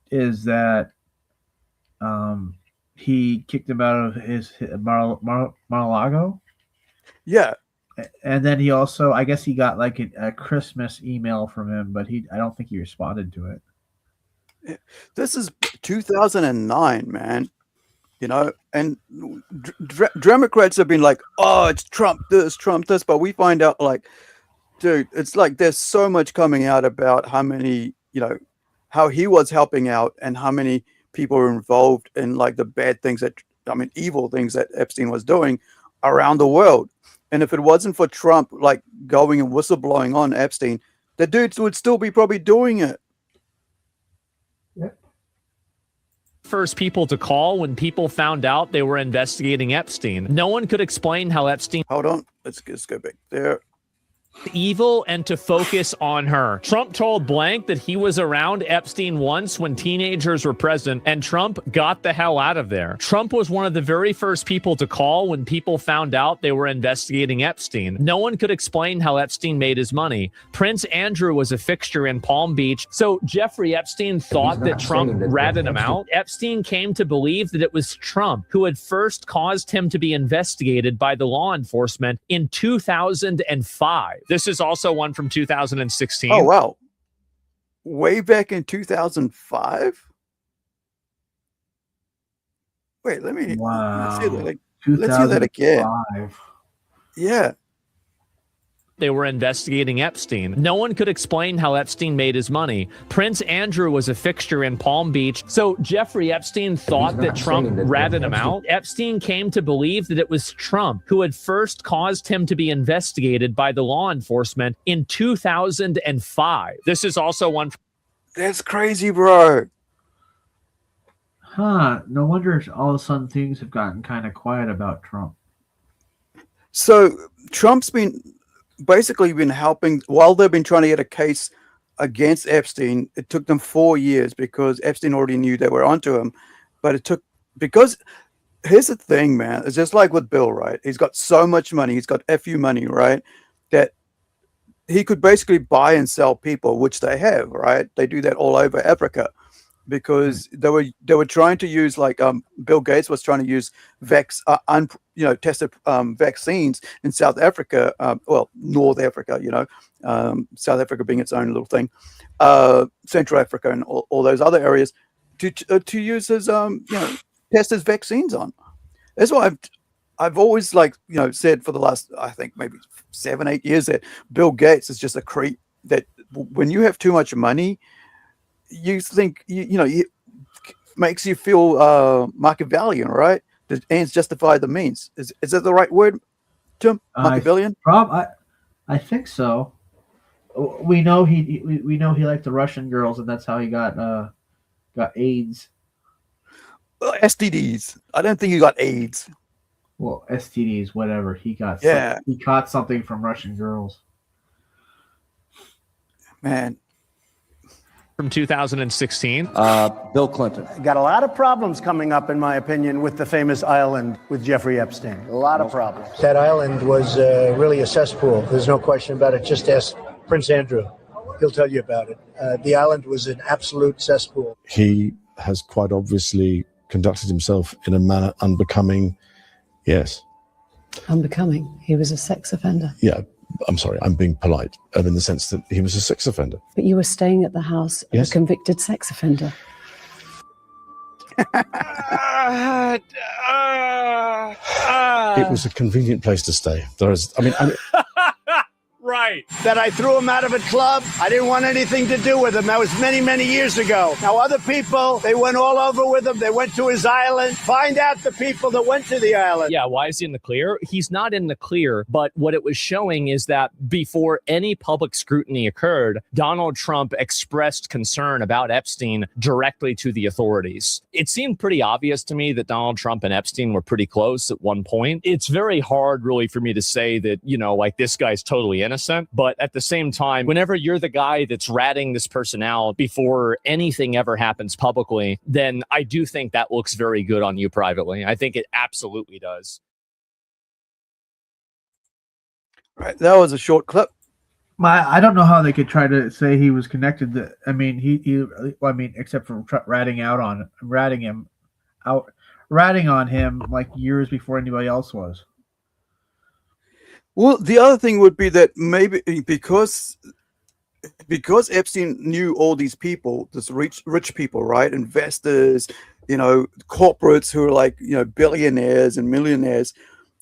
Speaker 5: is that he kicked him out of his Mar-a-Lago.
Speaker 4: Yeah.
Speaker 5: And then he also, I guess he got like a Christmas email from him, but I don't think he responded to it.
Speaker 4: This is 2009, man. And Democrats have been like, oh, it's Trump this, but we find out like, dude, it's like there's so much coming out about how many, how he was helping out and how many people were involved in like the bad things evil things that Epstein was doing around the world. And if it wasn't for Trump, like going and whistleblowing on Epstein, the dudes would still be probably doing it.
Speaker 11: First people to call when people found out they were investigating Epstein. No one could explain how Epstein...
Speaker 4: Hold on. Let's go back there.
Speaker 11: Evil and to focus on her. Trump told blank that he was around Epstein once when teenagers were present, and Trump got the hell out of there. Trump was one of the very first people to call when people found out they were investigating Epstein. No one could explain how Epstein made his money. Prince Andrew was a fixture in Palm Beach. So Jeffrey Epstein thought that Trump ratted him out. Epstein came to believe that it was Trump who had first caused him to be investigated by the law enforcement in 2005. This is also one from 2016.
Speaker 4: Oh, wow. Way back in 2005? Wait, let's hear that again. Yeah.
Speaker 11: They were investigating Epstein. No one could explain how Epstein made his money. Prince Andrew was a fixture in Palm Beach. So Jeffrey Epstein thought that Trump ratted him out. Epstein came to believe that it was Trump who had first caused him to be investigated by the law enforcement in 2005. This is also one.
Speaker 4: That's crazy, bro.
Speaker 5: Huh. No wonder all of a sudden things have gotten kind of quiet about Trump.
Speaker 4: So Trump's basically been helping while they've been trying to get a case against Epstein. It took them 4 years because Epstein already knew they were onto him. But because here's the thing, man. It's just like with Bill, right? He's got so much money. He's got FU money, right? That he could basically buy and sell people, which they have, right? They do that all over Africa because they were trying to use like Bill Gates was trying to use tested vaccines in South Africa, North Africa, South Africa being its own little thing, Central Africa and all those other areas to use as test his vaccines on. That's why I've always said for the last I think maybe 7-8 years that Bill Gates is just a creep. That when you have too much money, you think it makes you feel Machiavellian, right? The ends justify the means. Is that the right word, Tim? Machiavellian?
Speaker 5: I think so. We know he liked the Russian girls, and that's how he got AIDS.
Speaker 4: STDs. I don't think he got AIDS.
Speaker 5: Well, STDs, whatever. He got.
Speaker 4: Yeah.
Speaker 5: He caught something from Russian girls.
Speaker 4: Man.
Speaker 11: From 2016.
Speaker 14: Bill Clinton.
Speaker 7: Got a lot of problems coming up, in my opinion, with the famous island with Jeffrey Epstein. A lot of problems.
Speaker 15: That island was really a cesspool. There's no question about it. Just ask Prince Andrew. He'll tell you about it. The island was an absolute cesspool.
Speaker 16: He has quite obviously conducted himself in a manner unbecoming. Yes.
Speaker 3: Unbecoming. He was a sex offender.
Speaker 16: Yeah. I'm sorry, I'm being polite in the sense that he was a sex offender.
Speaker 3: But you were staying at the house of
Speaker 16: Yes.
Speaker 3: a convicted sex offender.
Speaker 16: It was a convenient place to stay.
Speaker 9: Right.
Speaker 7: That I threw him out of a club. I didn't want anything to do with him. That was many, many years ago. Now, other people, they went all over with him. They went to his island. Find out the people that went to the island.
Speaker 11: Yeah, why is he in the clear? He's not in the clear, but what it was showing is that before any public scrutiny occurred, Donald Trump expressed concern about Epstein directly to the authorities. It seemed pretty obvious to me that Donald Trump and Epstein were pretty close at one point. It's very hard really for me to say that, like this guy's totally innocent. But at the same time, whenever you're the guy that's ratting this person out before anything ever happens publicly, then I do think that looks very good on you privately. I think it absolutely does.
Speaker 4: Right. That was a short clip.
Speaker 5: I don't know how they could try to say he was connected. Except for ratting on him like years before anybody else was.
Speaker 4: Well, the other thing would be that maybe because Epstein knew all these people, this rich people, right? Investors, corporates who are like, billionaires and millionaires,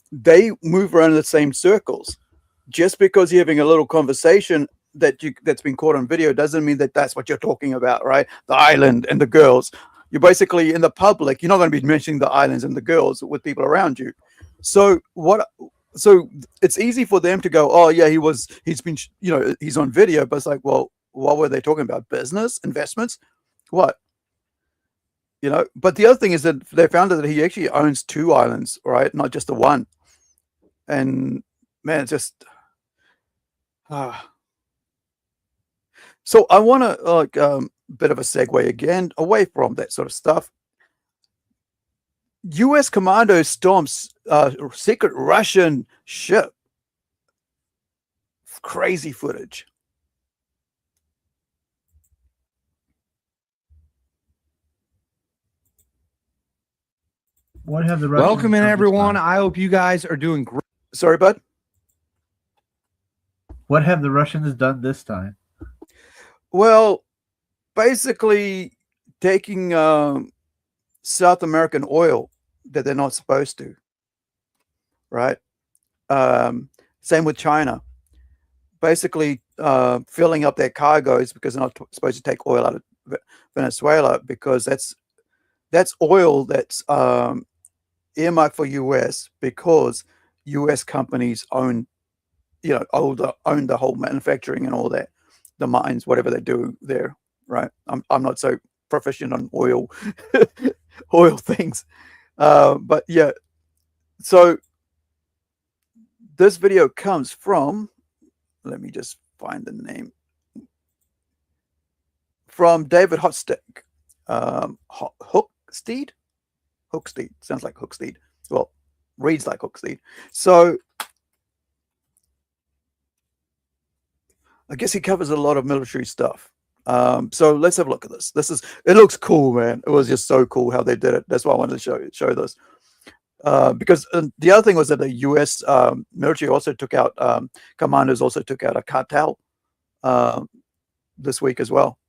Speaker 4: they move around in the same circles. Just because you're having a little conversation that's been caught on video doesn't mean that that's what you're talking about, right? The island and the girls. You're basically in the public. You're not going to be mentioning the islands and the girls with people around you. So it's easy for them to go, oh yeah, he's been, he's on video, but it's like, well, what were they talking about? Business, investments, what? But the other thing is that they found out that he actually owns 2 islands, right? Not just the one. And man, it's just, so I want to bit of a segue again away from that sort of stuff. U.S. commando storms secret Russian ship. Crazy footage.
Speaker 5: What have the Russians
Speaker 14: Welcome in, everyone. I hope you guys are doing great.
Speaker 4: Sorry, bud.
Speaker 5: What have the Russians done this time?
Speaker 4: Well, basically taking South American oil that they're not supposed to, right? Same with China. Basically filling up their cargoes because they're not supposed to take oil out of Venezuela because that's oil that's earmarked for US because US companies own the whole manufacturing and all that, the mines, whatever they do there, right? I'm not so proficient on oil things. But yeah, so this video comes from, let me just find the name, from David Hookstead. Hookstead sounds like Hookstead. Well, reads like Hookstead. So I guess he covers a lot of military stuff. So let's have a look at this. It looks cool, man. It was just so cool how they did it. That's why I wanted to show this. Because the other thing was that the U.S. Military also took out, commanders also took out a cartel this week as well.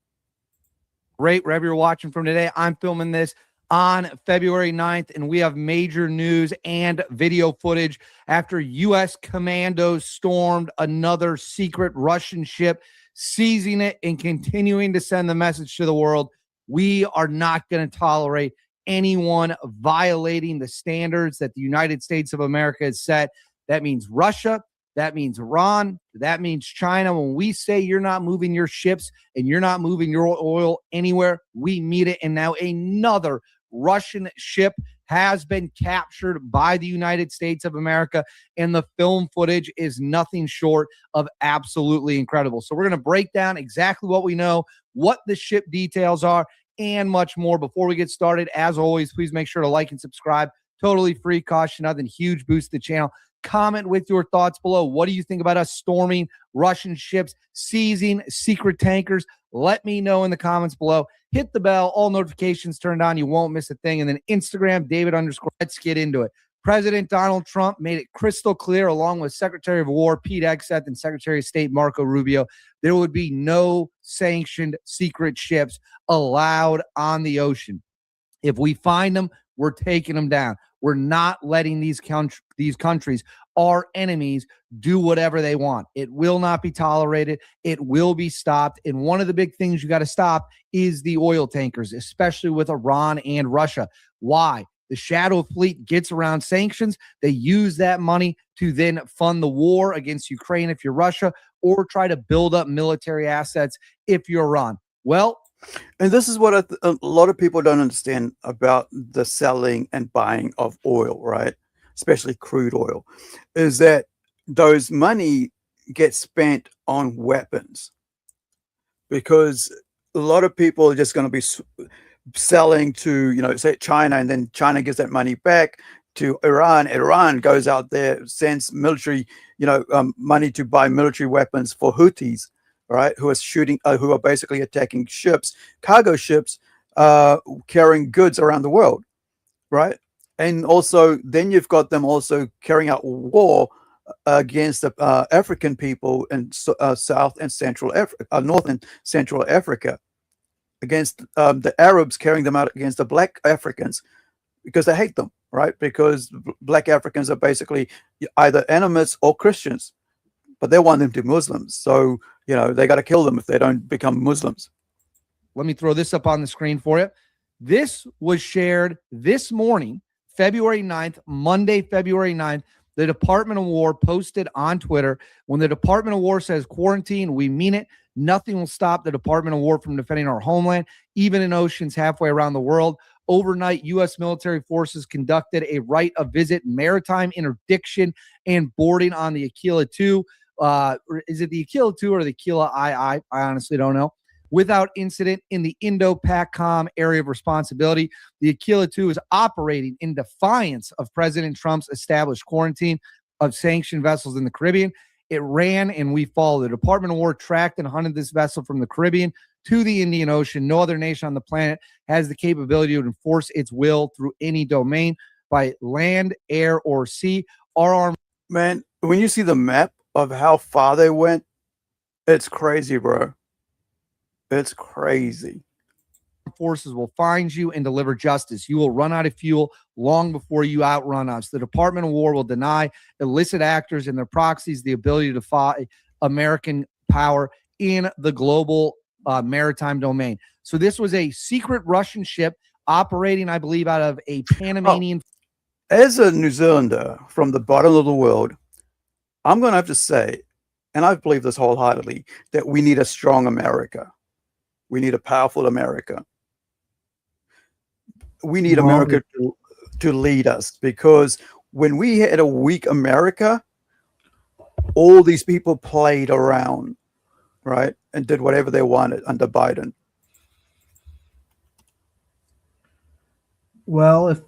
Speaker 14: Great. Wherever you're watching from today, I'm filming this on February 9th, and we have major news and video footage after U.S. commandos stormed another secret Russian ship, seizing it and continuing to send the message to the world. We are not going to tolerate anyone violating the standards that the United States of America has set. That means Russia. That means Iran. That means China. When we say you're not moving your ships and you're not moving your oil anywhere, we mean it. And now another Russian ship has been captured by the United States of America, and the film footage is nothing short of absolutely incredible. So we're going to break down exactly what we know, what the ship details are, and much more. Before we get started, as always, please make sure to like and subscribe. Totally free, cost you nothing, huge boost to the channel. Comment with your thoughts below. What do you think about us storming Russian ships, seizing secret tankers? Let me know in the comments below. Hit the bell, all notifications turned on. You won't miss a thing. And then Instagram, David _ Let's get into it. President Donald Trump made it crystal clear, along with Secretary of War Pete Hegseth and Secretary of State Marco Rubio, there would be no sanctioned secret ships allowed on the ocean. If we find them, we're taking them down. We're not letting these countries, our enemies, do whatever they want. It will not be tolerated. It will be stopped. And one of the big things you got to stop is the oil tankers, especially with Iran and Russia. Why? The shadow fleet gets around sanctions. They use that money to then fund the war against Ukraine if you're Russia, or try to build up military assets if you're Iran. Well,
Speaker 4: and this is what a lot of people don't understand about the selling and buying of oil, right? Especially crude oil, is that those money gets spent on weapons, because a lot of people are just going to be selling to, say China, and then China gives that money back to Iran. Iran goes out there, sends military, money to buy military weapons for Houthis, right? Who are basically attacking ships, cargo ships, carrying goods around the world, right? And also, then you've got them also carrying out war against the African people in South and Central Africa, North and Central Africa, against the Arabs, carrying them out against the Black Africans, because they hate them, right? Because Black Africans are basically either enemies or Christians, but they want them to be Muslims. So, they got to kill them if they don't become Muslims.
Speaker 14: Let me throw this up on the screen for you. This was shared this morning, February 9th, Monday, February 9th. The Department of War posted on Twitter, when the Department of War says quarantine, we mean it. Nothing will stop the Department of War from defending our homeland, even in oceans halfway around the world. Overnight, U.S. military forces conducted a right of visit, maritime interdiction, and boarding on the Aquila 2. Is it the Aquila 2 or the Aquila II? I honestly don't know. Without incident in the Indo-PACOM area of responsibility. The Aquila 2 is operating in defiance of President Trump's established quarantine of sanctioned vessels in the Caribbean. It ran and we followed. The Department of War tracked and hunted this vessel from the Caribbean to the Indian Ocean. No other nation on the planet has the capability to enforce its will through any domain by land, air, or sea.
Speaker 4: Man, when you see the map of how far they went, it's crazy, bro. It's crazy.
Speaker 14: Forces will find you and deliver justice. You will run out of fuel long before you outrun us. The Department of War will deny illicit actors and their proxies the ability to defy American power in the global maritime domain. So this was a secret Russian ship operating, I believe, out of a Panamanian.
Speaker 4: As a New Zealander from the bottom of the world, I'm going to have to say, and I believe this wholeheartedly, that we need a strong America. We need a powerful America. We need America to lead us, because when we had a weak America, all these people played around, right? And did whatever they wanted under Biden.
Speaker 5: Well,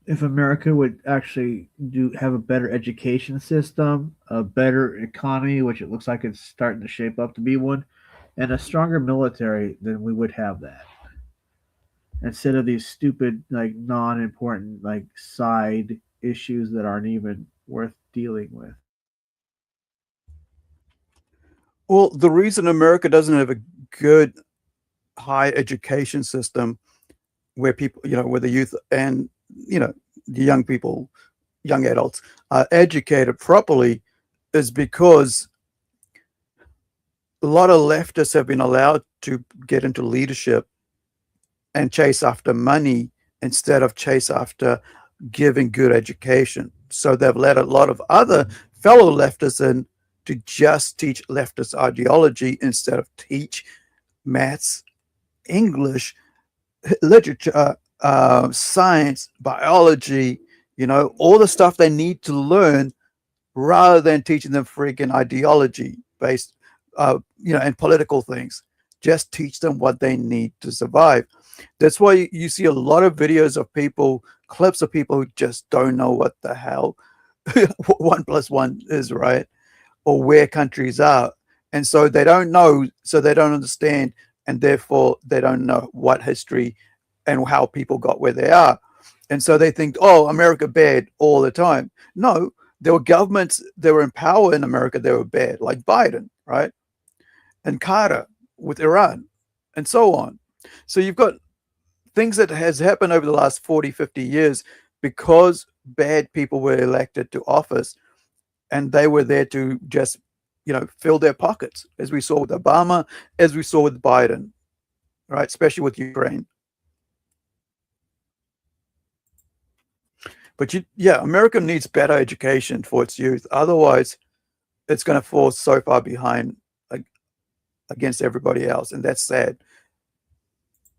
Speaker 5: if America would actually have a better education system, a better economy, which it looks like it's starting to shape up to be one, and a stronger military, then we would have that. Instead of these stupid, non-important, side issues that aren't even worth dealing with.
Speaker 4: Well, the reason America doesn't have a good high education system where people, where the youth and, the young people, young adults are educated properly, is because a lot of leftists have been allowed to get into leadership and chase after money instead of chase after giving good education. So they've let a lot of other fellow leftists in to just teach leftist ideology instead of teach maths, English, literature, science, biology, all the stuff they need to learn, rather than teaching them freaking ideology based, and political things. Just teach them what they need to survive. That's why you see a lot of videos of clips of people who just don't know what the hell 1+1 is, right? Or where countries are. And so they don't know, so they don't understand, and therefore they don't know what history and how people got where they are. And so they think, oh, America bad all the time. No, there were governments that were in power in America that were bad, like Biden, right? And Carter with Iran, and so on. So you've got things that has happened over the last 40, 50 years because bad people were elected to office and they were there to just, fill their pockets, as we saw with Obama, as we saw with Biden, right? Especially with Ukraine. But America needs better education for its youth. Otherwise, it's going to fall so far behind against everybody else, and that's sad.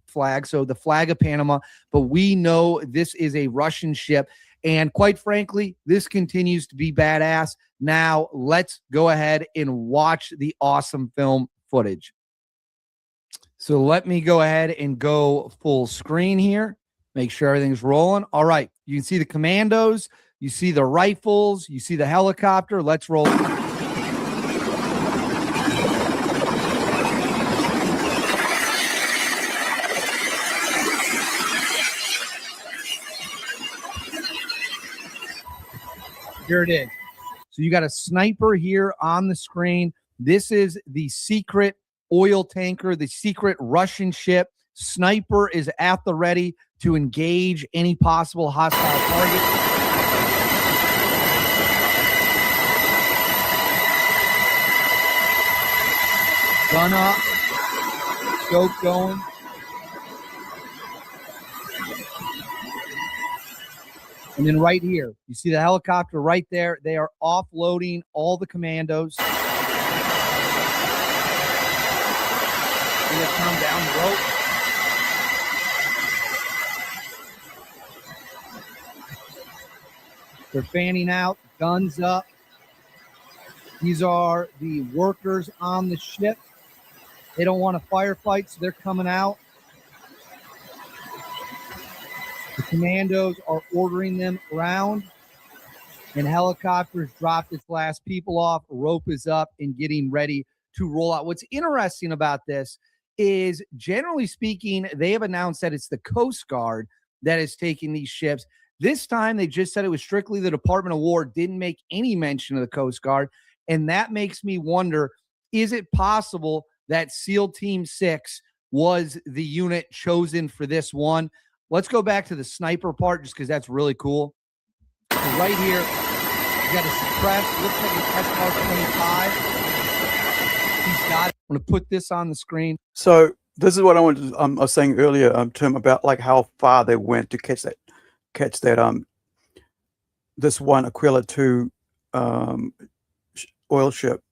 Speaker 14: Flag, so the flag of Panama, but we know this is a Russian ship, and quite frankly, this continues to be badass. Now, let's go ahead and watch the awesome film footage. So let me go ahead and go full screen here. Make sure everything's rolling. All right. You can see the commandos. You see the rifles. You see the helicopter. Let's roll. Here it is. So you got a sniper here on the screen. This is the secret oil tanker, the secret Russian ship. Sniper is at the ready to engage any possible hostile target. Gun up. Scope going. And then right here, you see the helicopter right there. They are offloading all the commandos. They're going to come down the rope. They're fanning out, guns up. These are the workers on the ship. They don't want to firefight, so they're coming out. The commandos are ordering them around, and helicopters dropped its last people off. Rope is up and getting ready to roll out. What's interesting about this is, generally speaking, they have announced that it's the Coast Guard that is taking these ships. This time, they just said it was strictly the Department of War, didn't make any mention of the Coast Guard. And that makes me wonder, is it possible that SEAL Team 6 was the unit chosen for this one? Let's go back to the sniper part just because that's really cool. So right here, you got a suppress. Looks like a SR-25. He's got it. I'm going to put this on the screen.
Speaker 4: So this is what I wanted to, I was saying earlier, Tim, about like how far they went to catch that this one Aquila 2 oil ship.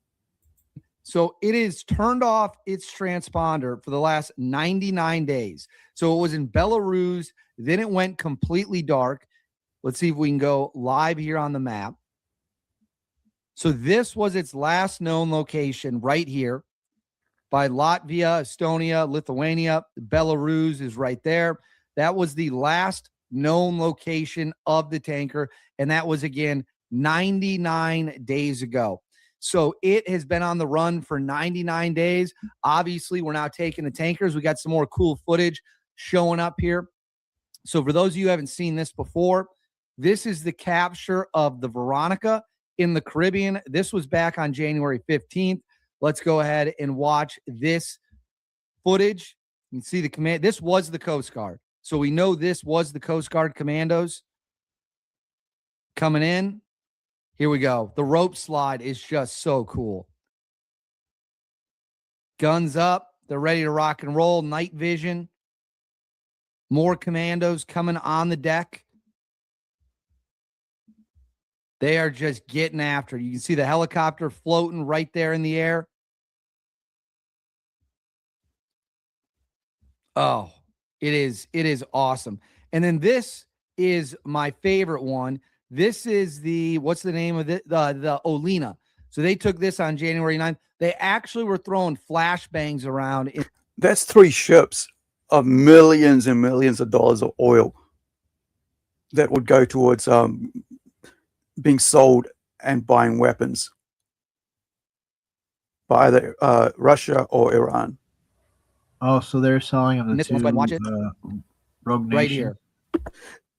Speaker 14: So it is turned off its transponder for the last 99 days. So it was in Belarus. Then it went completely dark. Let's see if we can go live here on the map. So this was its last known location right here by Latvia, Estonia, Lithuania. Belarus is right there. That was the last known location of the tanker. And that was, again, 99 days ago. So it has been on the run for 99 days. Obviously, we're now taking the tankers. We got some more cool footage showing up here. So for those of you who haven't seen this before, this is the capture of the Veronica in the Caribbean. This was back on January 15th. Let's go ahead and watch this footage. You can see the command. This was the Coast Guard. So we know this was the Coast Guard commandos coming in. Here we go. The rope slide is just so cool. Guns up. They're ready to rock and roll. Night vision. More commandos coming on the deck. They are just getting after it. You can see the helicopter floating right there in the air. Oh, it is awesome. And then this is my favorite one. This is the, what's the name of it? The Olena. So they took this on January 9th. They actually were throwing flashbangs around.
Speaker 4: That's 3 ships of millions and millions of dollars of oil that would go towards being sold and buying weapons by either Russia or Iran.
Speaker 5: Oh, so they're selling them to
Speaker 14: watch it.
Speaker 5: Rogue Nation.
Speaker 14: Right here.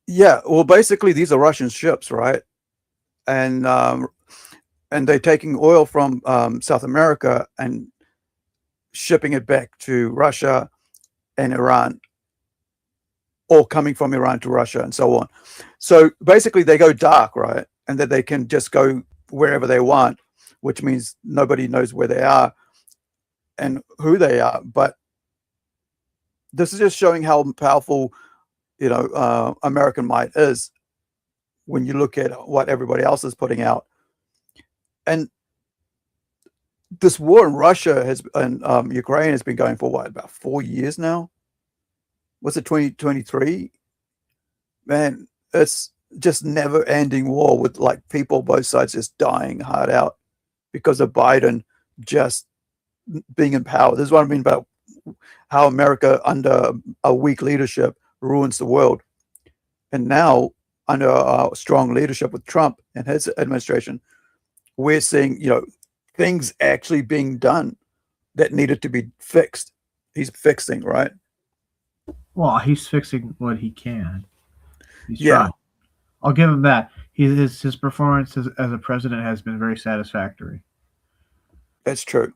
Speaker 4: Yeah, well, basically these are Russian ships, right? And they're taking oil from South America and shipping it back to Russia and Iran. or coming from Iran to Russia and so on. So basically they go dark, right? And that they can just go wherever they want, which means nobody knows where they are and who they are. But this is just showing how powerful, American might is when you look at what everybody else is putting out. And this war in Russia and Ukraine has been going for what, about 4 years now? Was it 2023? Man, it's just never ending war with like people both sides just dying hard out because of Biden just being in power. This is what I mean about how America under a weak leadership ruins the world. And now under our strong leadership with Trump and his administration, we're seeing, things actually being done that needed to be fixed. He's fixing, right?
Speaker 5: Well, he's fixing what he can. He's
Speaker 4: Yeah.
Speaker 5: trying. I'll give him that. His performance as a president has been very satisfactory.
Speaker 4: That's true.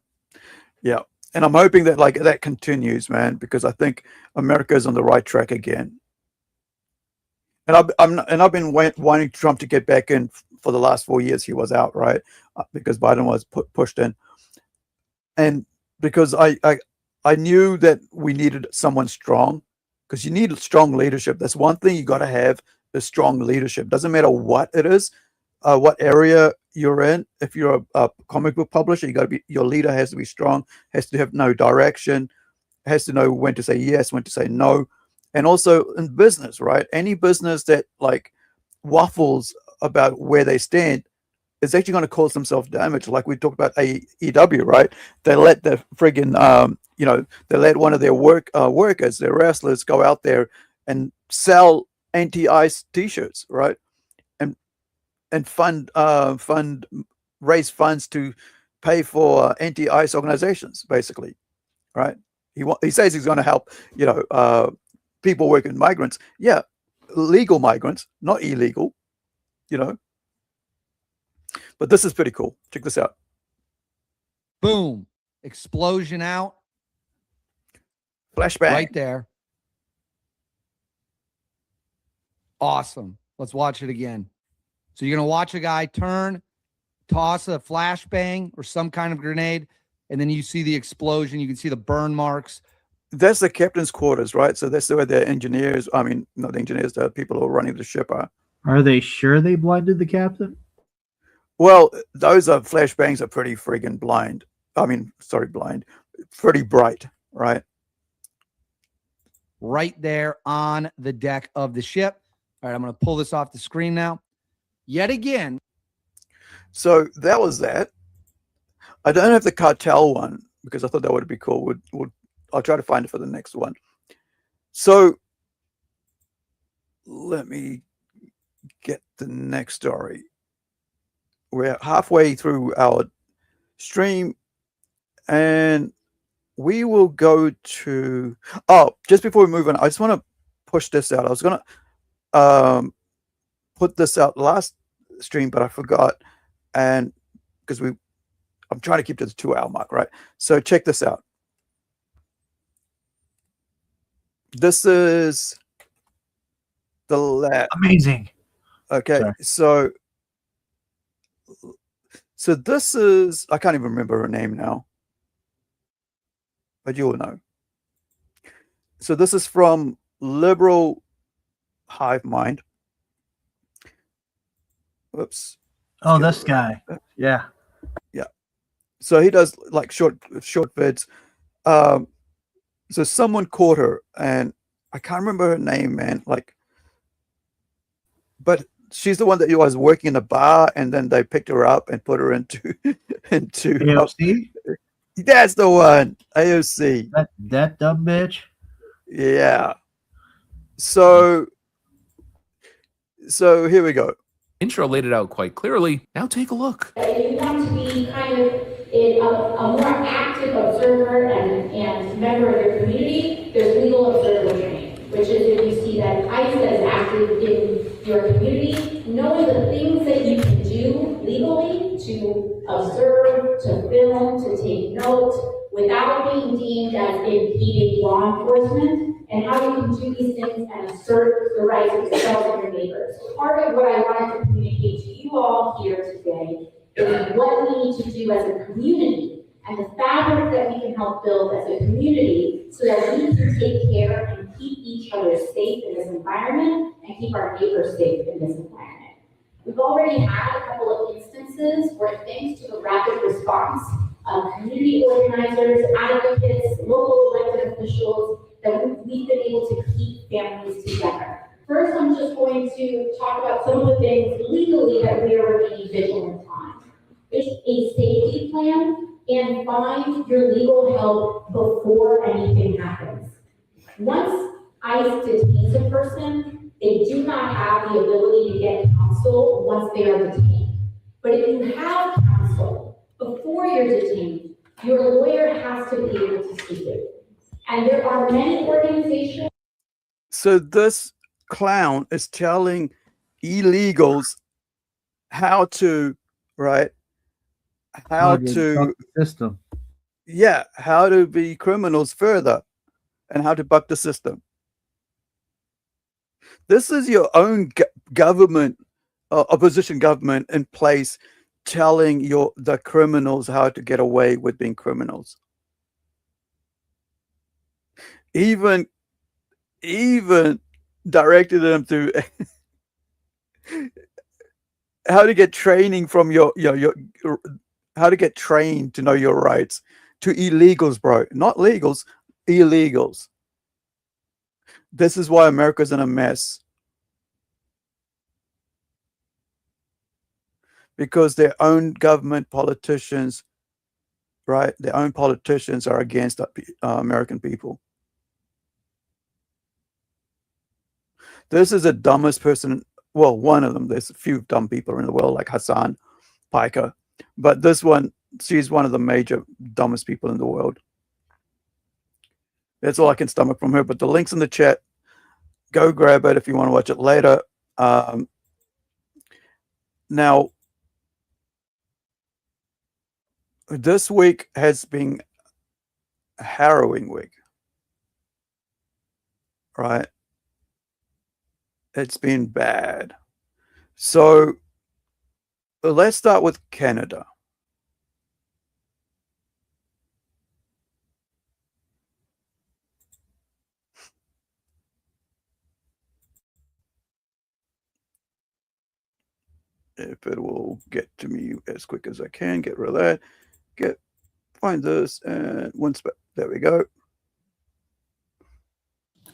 Speaker 4: Yeah. And I'm hoping that that continues, man, because I think America is on the right track again. And I've been wanting Trump to get back in for the last 4 years. He was out, right? Because Biden was pushed in. And because I knew that we needed someone strong, because you need strong leadership. That's one thing you got to have, is strong leadership. Doesn't matter what it is, what area you're in. If you're a comic book publisher, your leader has to be strong, has to have no direction, has to know when to say yes, when to say no. And also in business, right? Any business that waffles about where they stand is actually going to cause themselves damage. Like we talked about AEW, right? They let the friggin' they let one of their workers, their wrestlers, go out there and sell anti-ice T-shirts, right? And raise funds to pay for anti-ice organizations, basically, right? He says he's going to help, people working migrants. Yeah, legal migrants, not illegal, But this is pretty cool. Check this out.
Speaker 14: Boom. Explosion out.
Speaker 4: Flashback.
Speaker 14: Right there. Awesome. Let's watch it again. So you're going to watch a guy turn, toss a flashbang or some kind of grenade, and then you see the explosion. You can see the burn marks.
Speaker 4: That's the captain's quarters, right? So that's where the engineers, not the engineers, the people who are running the ship are.
Speaker 5: Are they sure they blinded the captain?
Speaker 4: Well, those flashbangs are pretty friggin' blind. Blind. Pretty bright, right?
Speaker 14: Right there on the deck of the ship. All right, I'm going to pull this off the screen now. Yet again.
Speaker 4: So that was that. I don't have the cartel one because I thought that would be cool. I'll try to find it for the next one. So let me get the next story. We're halfway through our stream and we will go to, just before we move on, I just want to push this out. I was going to put this out last stream, but I forgot. And because I'm trying to keep to the 2-hour mark, right? So check this out. This is the lab.
Speaker 5: Amazing.
Speaker 4: Okay.
Speaker 5: Sorry.
Speaker 4: So this is, I can't even remember her name now, but you will know. So this is from Liberal Hive Mind. Whoops.
Speaker 5: Oh, this guy. Yeah.
Speaker 4: Yeah. So he does like short vids. So someone caught her, and I can't remember her name, man. But she's the one that was working in a bar, and then they picked her up and put her into
Speaker 5: AOC.
Speaker 4: That's the one, AOC.
Speaker 5: That dumb bitch.
Speaker 4: Yeah. So here we go.
Speaker 17: Intro laid it out quite clearly. Now take a look.
Speaker 18: If you want to be kind of a more active observer and member of your community, there's legal observer training, which is if you see that ICE is active in your community, knowing the things that you can do legally to observe, to film, to take note, without being deemed as impeding law enforcement and how you can do these things and assert the rights of yourself and your neighbors. So part of what I wanted to communicate to you all here today is what we need to do as a community and the fabric that we can help build as a community so that we can take care and keep each other safe in this environment and keep our neighbors safe in this environment. We've already had a couple of instances where, thanks to the rapid response of community organizers, advocates, local elected officials, that we've been able to keep families together. First, I'm just going to talk about some of the things legally that we are remaining vigilant on. There's a safety plan, and find your legal help before anything happens. Once ICE detains a person, they do not have the ability to get counsel once they are detained. But if you have counsel before you're detained, your lawyer has to be able to speak it. And there are many organizations.
Speaker 4: So this clown is telling illegals how to, right? How to
Speaker 5: system.
Speaker 4: Yeah, how to be criminals further and how to buck the system. This is your own government, opposition government in place, telling the criminals how to get away with being criminals. Even directed them to how to get training from your how to get trained to know your rights to illegals, bro. Not legals, illegals. This is why America's in a mess. Because their own government politicians, right? Their own politicians are against American people. This is the dumbest person. Well, one of them. There's a few dumb people in the world, like Hassan Piker. But this one, she's one of the major dumbest people in the world. That's all I can stomach from her. But the link's in the chat. Go grab it if you want to watch it later. Now, this week has been a harrowing week, right? It's been bad. So let's start with Canada. If it will get to me as quick as I can, get rid of that. Find this and one spot. There we go.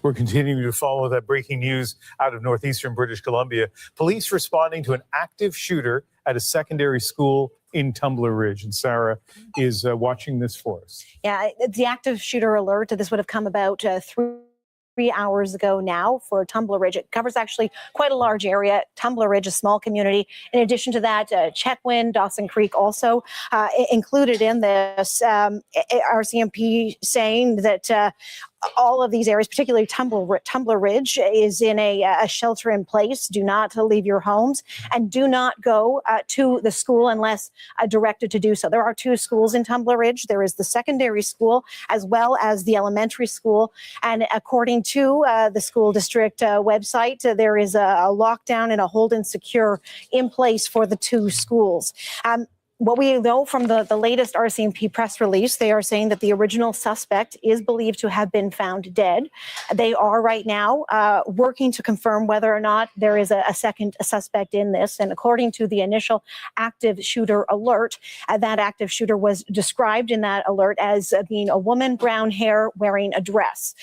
Speaker 19: We're continuing to follow that breaking news out of northeastern British Columbia. Police responding to an active shooter at a secondary school in Tumbler Ridge. And Sarah is watching this for us.
Speaker 20: Yeah, it's the active shooter alert. This would have come about 3 hours ago now for Tumbler Ridge. It covers actually quite a large area. Tumbler Ridge, a small community. In addition to that, Chetwynd, Dawson Creek also included in this. RCMP saying that all of these areas, particularly Tumbler Ridge, is in a shelter in place. Do not leave your homes and do not go to the school unless directed to do so. There are 2 schools in Tumbler Ridge. There is the secondary school as well as the elementary school. And according to the school district website, there is a lockdown and a hold and secure in place for the 2 schools. What we know from the latest RCMP press release, they are saying that the original suspect is believed to have been found dead. They are right now working to confirm whether or not there is a second suspect in this. And according to the initial active shooter alert, that active shooter was described in that alert as being a woman, brown hair, wearing a dress.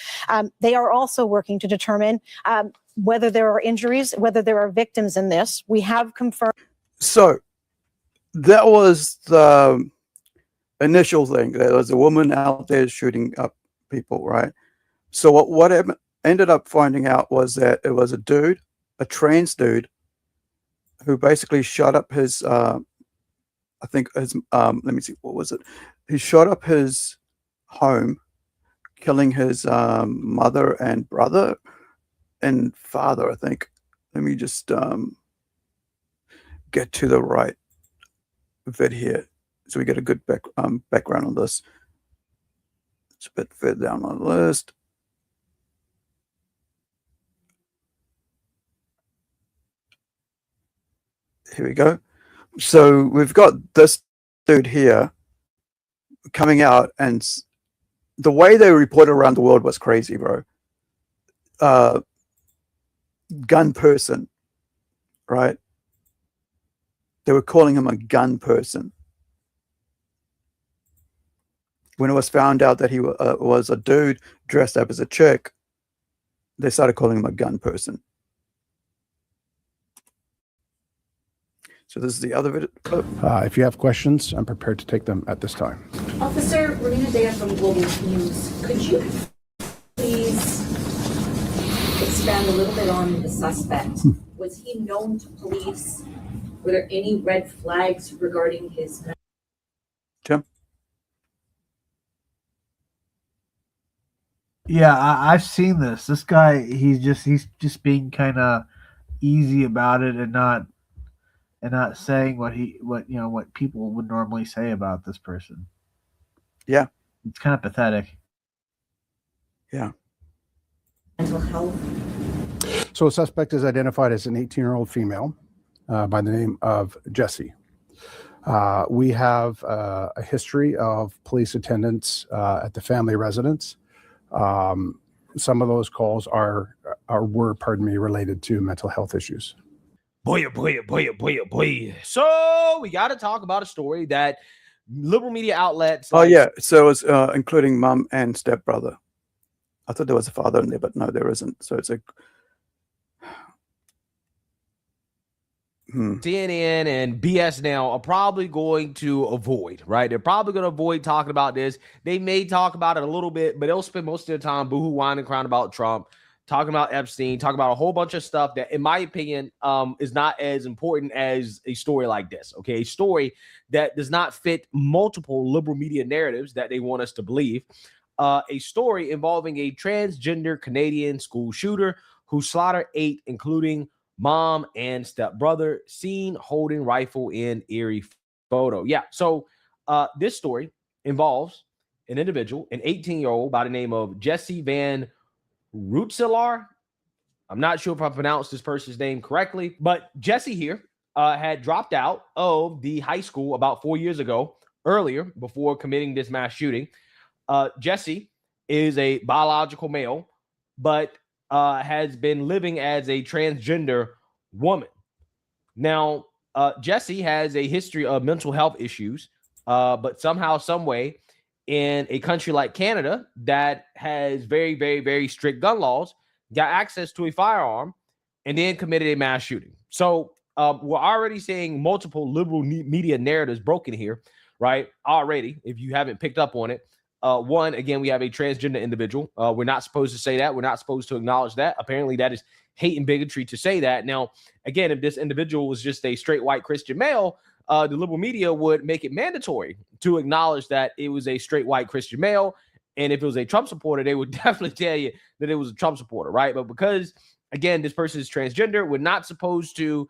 Speaker 20: They are also working to determine whether there are injuries, whether there are victims in this. We have confirmed.
Speaker 4: So that was the initial thing. There was a woman out there shooting up people, right? So what ended up finding out was that it was a dude, a trans dude, who basically shot up his, I think his, let me see, what was it? He shot up his home, killing his mother and brother and father, I think. Let me just get to the right vid here, so we get a good background on this. It's a bit further down on the list. Here we go. So we've got this dude here coming out, and the way they reported around the world was crazy, bro. Gun person, right? They were calling him a gun person. When it was found out that he was a dude dressed up as a chick, they started calling him a gun person. So this is the other video clip.
Speaker 21: If you have questions, I'm prepared to take them at this time.
Speaker 22: Officer Renina Dea from Global News. Could you please expand a little bit on the suspect? Was he known to police? Were there any red flags regarding his...
Speaker 4: Tim?
Speaker 5: Yeah, I've seen this. This guy, he's just being kind of easy about it and not saying what people would normally say about this person.
Speaker 4: Yeah,
Speaker 5: it's kind of pathetic.
Speaker 4: Yeah.
Speaker 22: Mental health.
Speaker 21: So a suspect is identified as an 18-year-old female by the name of Jessie. We have a history of police attendance at the family residence. Some of those calls were related to mental health issues.
Speaker 23: Boy. So we got to talk about a story that liberal media outlets.
Speaker 4: Oh yeah, so it's including mum and stepbrother. I thought there was a father in there, but no, there isn't. So it's a
Speaker 23: CNN and BS Now are probably going to avoid, right? They're probably going to avoid talking about this. They may talk about it a little bit, but they'll spend most of their time boohoo, whining, and crying about Trump, talking about Epstein, talking about a whole bunch of stuff that, in my opinion, is not as important as a story like this, okay? A story that does not fit multiple liberal media narratives that they want us to believe. A story involving a transgender Canadian school shooter who slaughtered 8, including mom and stepbrother, seen holding rifle in eerie photo. Yeah, so this story involves an individual, an 18-year-old by the name of Jesse Van Roetselaar. I'm not sure if I pronounced this person's name correctly, but Jesse here had dropped out of the high school about 4 years ago, earlier, before committing this mass shooting. Jesse is a biological male, but has been living as a transgender woman. Now, Jesse has a history of mental health issues, but somehow, some way, in a country like Canada that has very, very, very strict gun laws, got access to a firearm and then committed a mass shooting. So we're already seeing multiple liberal media narratives broken here, right? Already, if you haven't picked up on it. One, again, we have a transgender individual. We're not supposed to say that. We're not supposed to acknowledge that. Apparently, that is hate and bigotry to say that. Now, again, if this individual was just a straight white Christian male, the liberal media would make it mandatory to acknowledge that it was a straight white Christian male. And if it was a Trump supporter, they would definitely tell you that it was a Trump supporter, right? But because, again, this person is transgender, we're not supposed to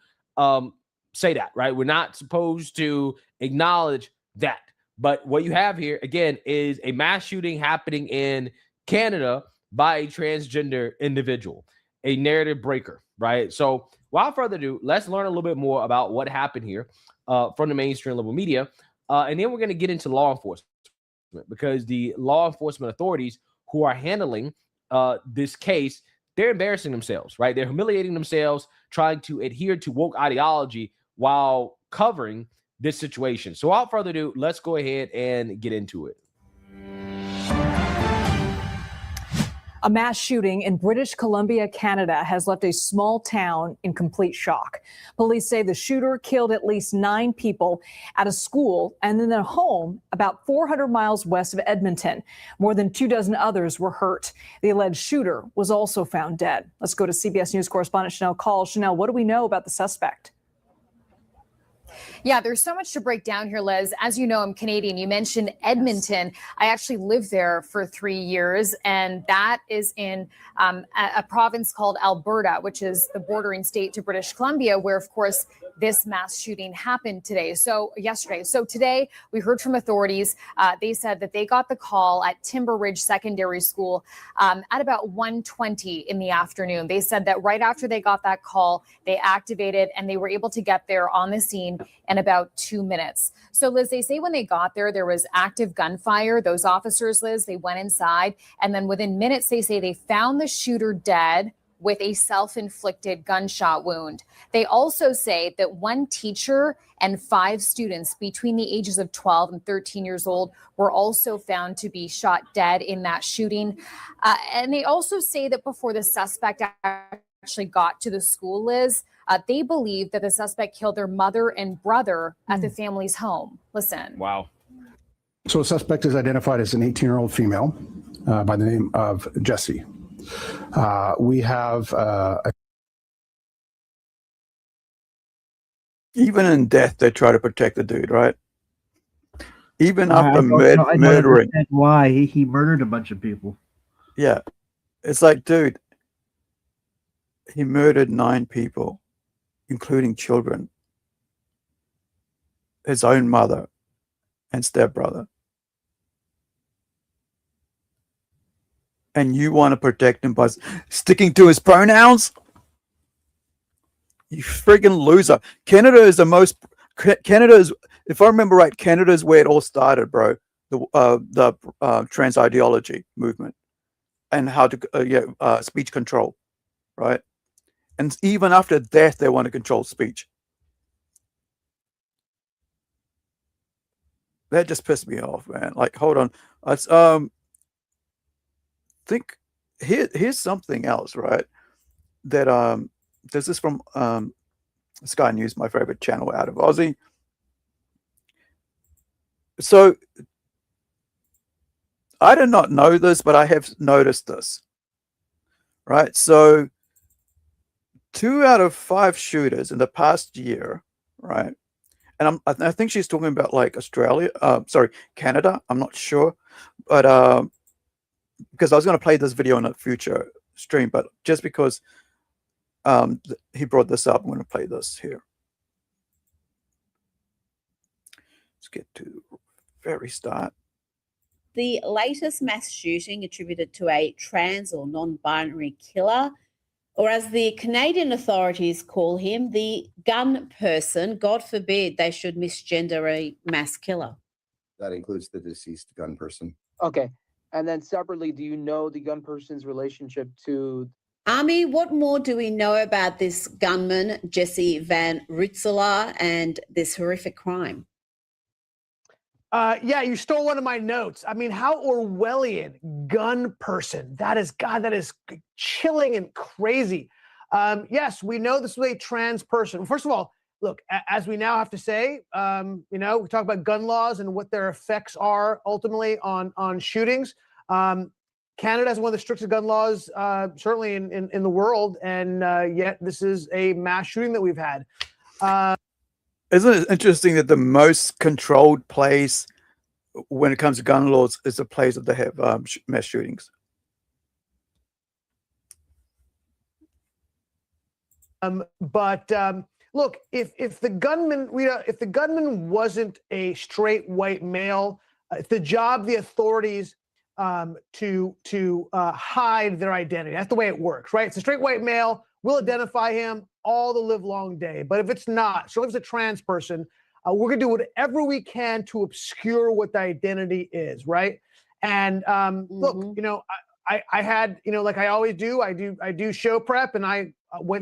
Speaker 23: say that, right? We're not supposed to acknowledge that. But what you have here, again, is a mass shooting happening in Canada by a transgender individual, a narrative breaker, right? So without further ado, let's learn a little bit more about what happened here from the mainstream liberal media. And then we're going to get into law enforcement, because the law enforcement authorities who are handling this case, they're embarrassing themselves, right? They're humiliating themselves, trying to adhere to woke ideology while covering this situation. So without further ado, let's go ahead and get into it.
Speaker 24: A mass shooting in British Columbia, Canada has left a small town in complete shock. Police say the shooter killed at least 9 people at a school and then a home about 400 miles west of Edmonton. More than 24 others were hurt. The alleged shooter was also found dead. Let's go to CBS News correspondent Chanel Call. Chanel, what do we know about the suspect?
Speaker 25: Yeah, there's so much to break down here, Liz. As you know, I'm Canadian. You mentioned Edmonton. I actually lived there for 3 years, and that is in a province called Alberta, which is the bordering state to British Columbia, where, of course, this mass shooting happened yesterday. So today we heard from authorities. They said that they got the call at Timber Ridge Secondary School at about 1:20 in the afternoon. They said that right after they got that call, they activated and they were able to get there on the scene in about 2 minutes. So Liz, they say when they got there was active gunfire. Those officers, Liz, they went inside, and then within minutes, they say they found the shooter dead with a self-inflicted gunshot wound. They also say that one teacher and 5 students between the ages of 12 and 13 years old were also found to be shot dead in that shooting. And they also say that before the suspect actually got to the school, Liz, they believe that the suspect killed their mother and brother at the family's home. Listen.
Speaker 23: Wow.
Speaker 21: So a suspect is identified as an 18-year-old female by the name of Jessie. We have
Speaker 4: even in death, they try to protect the dude, right? Even after murdering.
Speaker 5: Why he murdered a bunch of people?
Speaker 4: Yeah, it's like, dude, he murdered 9 people, including children, his own mother and stepbrother. And you want to protect him by sticking to his pronouns? You friggin' loser. Canada is, if I remember right, Canada is where it all started, bro. The trans ideology movement and how to speech control, right? And even after death, they want to control speech. That just pissed me off, man. Like, hold on. Here's something else, right? That this is from Sky News, my favorite channel out of Aussie. So I did not know this, but I have noticed this, right? So 2 out of 5 shooters in the past year, right? And I think she's talking about like Canada. I'm not sure, but because I was going to play this video in a future stream, but just because he brought this up, I'm going to play this here. Let's get to the very start.
Speaker 3: The latest mass shooting attributed to a trans or non-binary killer, or as the Canadian authorities call him, the gun person. God forbid they should misgender a mass killer.
Speaker 1: That includes the deceased gun person.
Speaker 2: Okay. And then separately, do you know the gun person's relationship to...
Speaker 3: Army, what more do we know about this gunman, Jesse Van Ritselaar, and this horrific crime?
Speaker 6: Yeah, you stole one of my notes. I mean, how Orwellian, gun person. That is chilling and crazy. Yes, we know this was a trans person. First of all, look, as we now have to say, we talk about gun laws and what their effects are ultimately on shootings. Canada has one of the strictest gun laws, certainly in the world, and yet this is a mass shooting that we've had.
Speaker 4: Isn't it interesting that the most controlled place when it comes to gun laws is the place that they have mass shootings?
Speaker 6: Look, if the gunman wasn't a straight white male, it's the job of the authorities to hide their identity. That's the way it works, right? It's a straight white male. We'll identify him all the live long day. But if it's not, so if it's a trans person, we're gonna do whatever we can to obscure what the identity is, right? And look, I had, like I always do, I do show prep, and I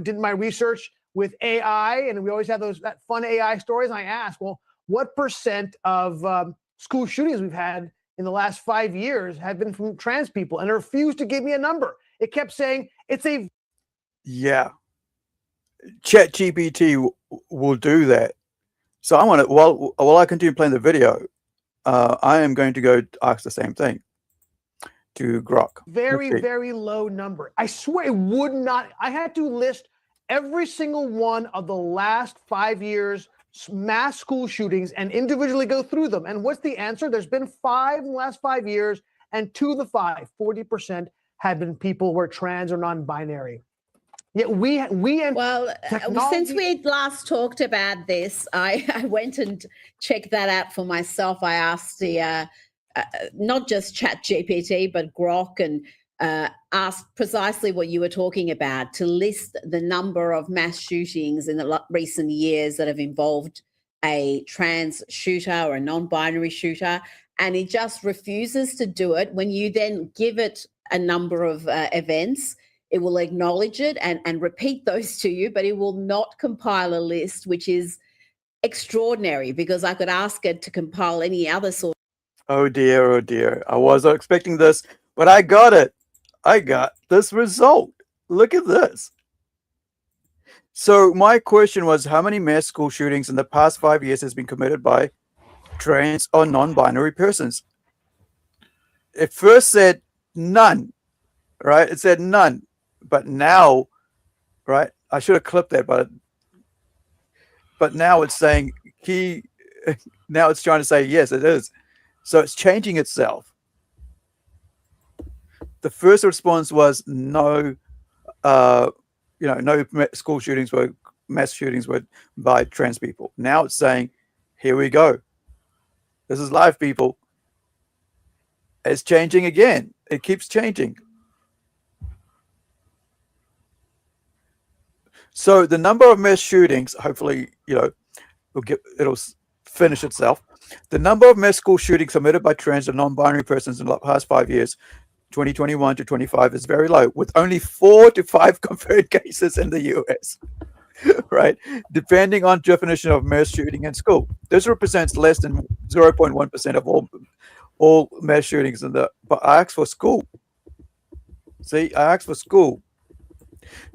Speaker 6: did my research with AI, and we always have that fun AI stories. And I asked, well, what percent of school shootings we've had in the last 5 years have been from trans people? And it refused to give me a number. It kept saying it's a...
Speaker 4: Yeah. ChatGPT will do that. So I want to, while I continue playing the video, I am going to go ask the same thing to Grok.
Speaker 6: Very low number. I swear it would not. I had to list every single one of the last 5 years mass school shootings and individually go through them. And what's the answer? There's been 5 in the last 5 years, and 2 of the 5, 40%, have been people who are trans or non-binary. Yeah,
Speaker 3: well, since we last talked about this, I went and checked that out for myself. I asked the not just ChatGPT but Grok and asked precisely what you were talking about, to list the number of mass shootings in the recent years that have involved a trans shooter or a non-binary shooter, and it just refuses to do it. When you then give it a number of events, it will acknowledge it and repeat those to you, but it will not compile a list, which is extraordinary, because I could ask it to compile any other sort.
Speaker 4: Oh dear. I wasn't expecting this, but I got it. I got this result. Look at this. So my question was, how many mass school shootings in the past 5 years has been committed by trans or non-binary persons? It first said none, right? It said none. But now, right, I should have clipped that, but now it's saying now it's trying to say, yes, it is. So it's changing itself. The first response was no, no school shootings mass shootings were by trans people. Now it's saying, here we go. This is live, people. It's changing again. It keeps changing. So the number of mass shootings, hopefully, it'll finish itself. The number of mass school shootings committed by trans and non-binary persons in the past 5 years, 2021 to 25, is very low, with only 4 to 5 confirmed cases in the US, right? Depending on definition of mass shooting in school. This represents less than 0.1% of all mass shootings but I asked for school. See, I asked for school.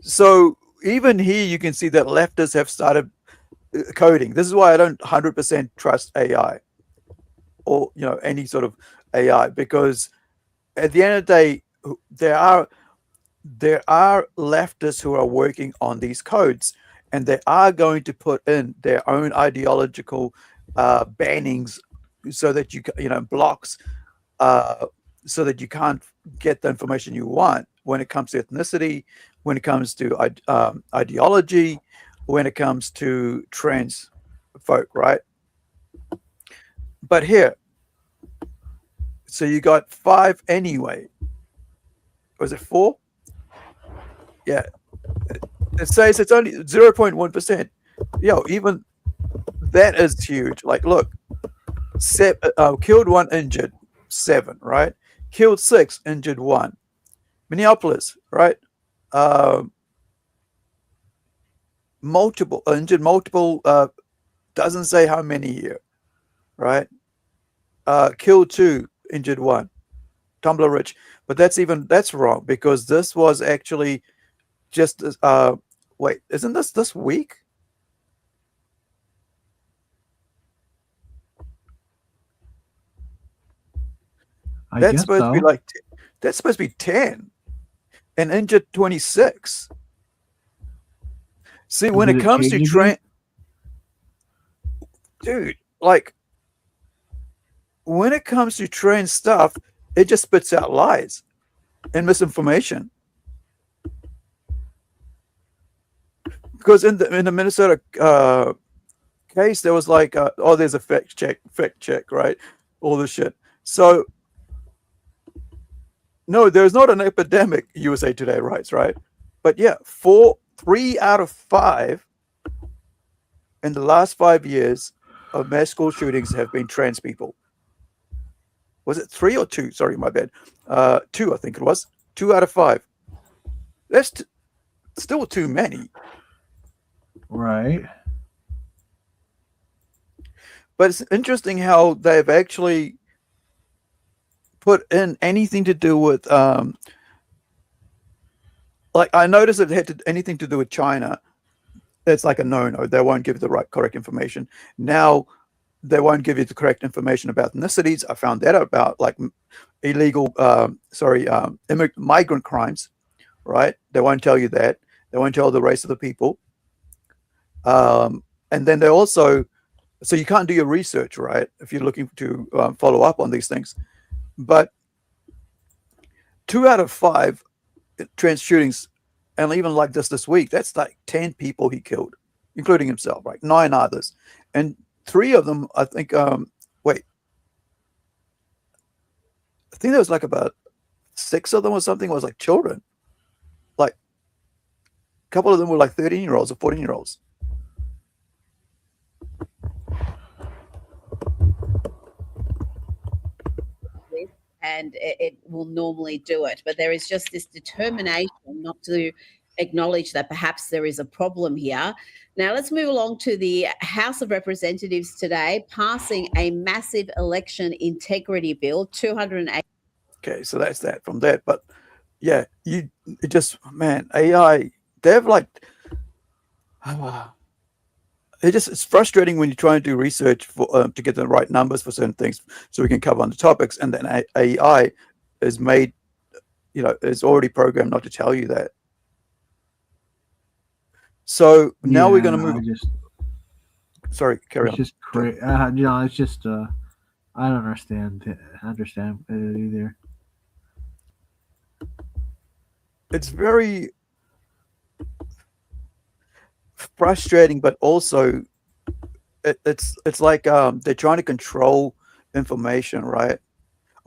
Speaker 4: So even here, you can see that leftists have started coding. This is why I don't 100% trust AI or any sort of AI, because at the end of the day, there are leftists who are working on these codes, and they are going to put in their own ideological bannings, so that blocks, so that you can't get the information you want when it comes to ethnicity, when it comes to ideology, when it comes to trans folk, right? But here, so you got 5 anyway. Was it 4? Yeah. It says it's only 0.1%. Even that is huge. Like, look, killed 1, injured 7, right? Killed 6, injured 1. Minneapolis, right? Multiple, doesn't say how many here, right? Killed 2, injured 1. Tumbler Ridge. But that's wrong, because this was actually just, wait, isn't this week? That's supposed to be 10 and injured 26. See, when it comes to dude, like, when it comes to trans stuff, it just spits out lies and misinformation. Because in the Minnesota case, there was like, there's a fact check, right? All this shit. So, no, there's not an epidemic, USA Today writes, right? But yeah, 3 out of 5 in the last 5 years of mass school shootings have been trans people. Was it 3 or 2? Sorry, my bad. 2, I think it was. 2 out of 5. That's still too many.
Speaker 5: Right.
Speaker 4: But it's interesting how they've actually put in anything to do with, like, I noticed it had anything to do with China. It's like a no-no. They won't give the correct information. Now, they won't give you the correct information about ethnicities. I found that about like illegal, migrant crimes, right? They won't tell you that. They won't tell the race of the people. And then they also, so you can't do your research, right? If you're looking to follow up on these things. But 2 out of 5 trans shootings And even like this week, that's like 10 people he killed, including himself, right? 9 others. And 3 of them, I think, I think there was like about 6 of them or something was like children. Like a couple of them were like 13-year-olds or 14-year-olds.
Speaker 3: And it will normally do it. But there is just this determination not to acknowledge that perhaps there is a problem here. Now, let's move along to the House of Representatives today, passing a massive election integrity bill, 208.
Speaker 4: Okay, so that's that from that. But yeah, it just, man, AI, they've like, it's frustrating when you try and do research for to get the right numbers for certain things so we can cover on the topics, and then AI is made, is already programmed not to tell you that. So now we're going to move. Sorry, carry on.
Speaker 5: It's just crazy. It's just I don't understand it either.
Speaker 4: It's very frustrating, but also it's like they're trying to control information, right?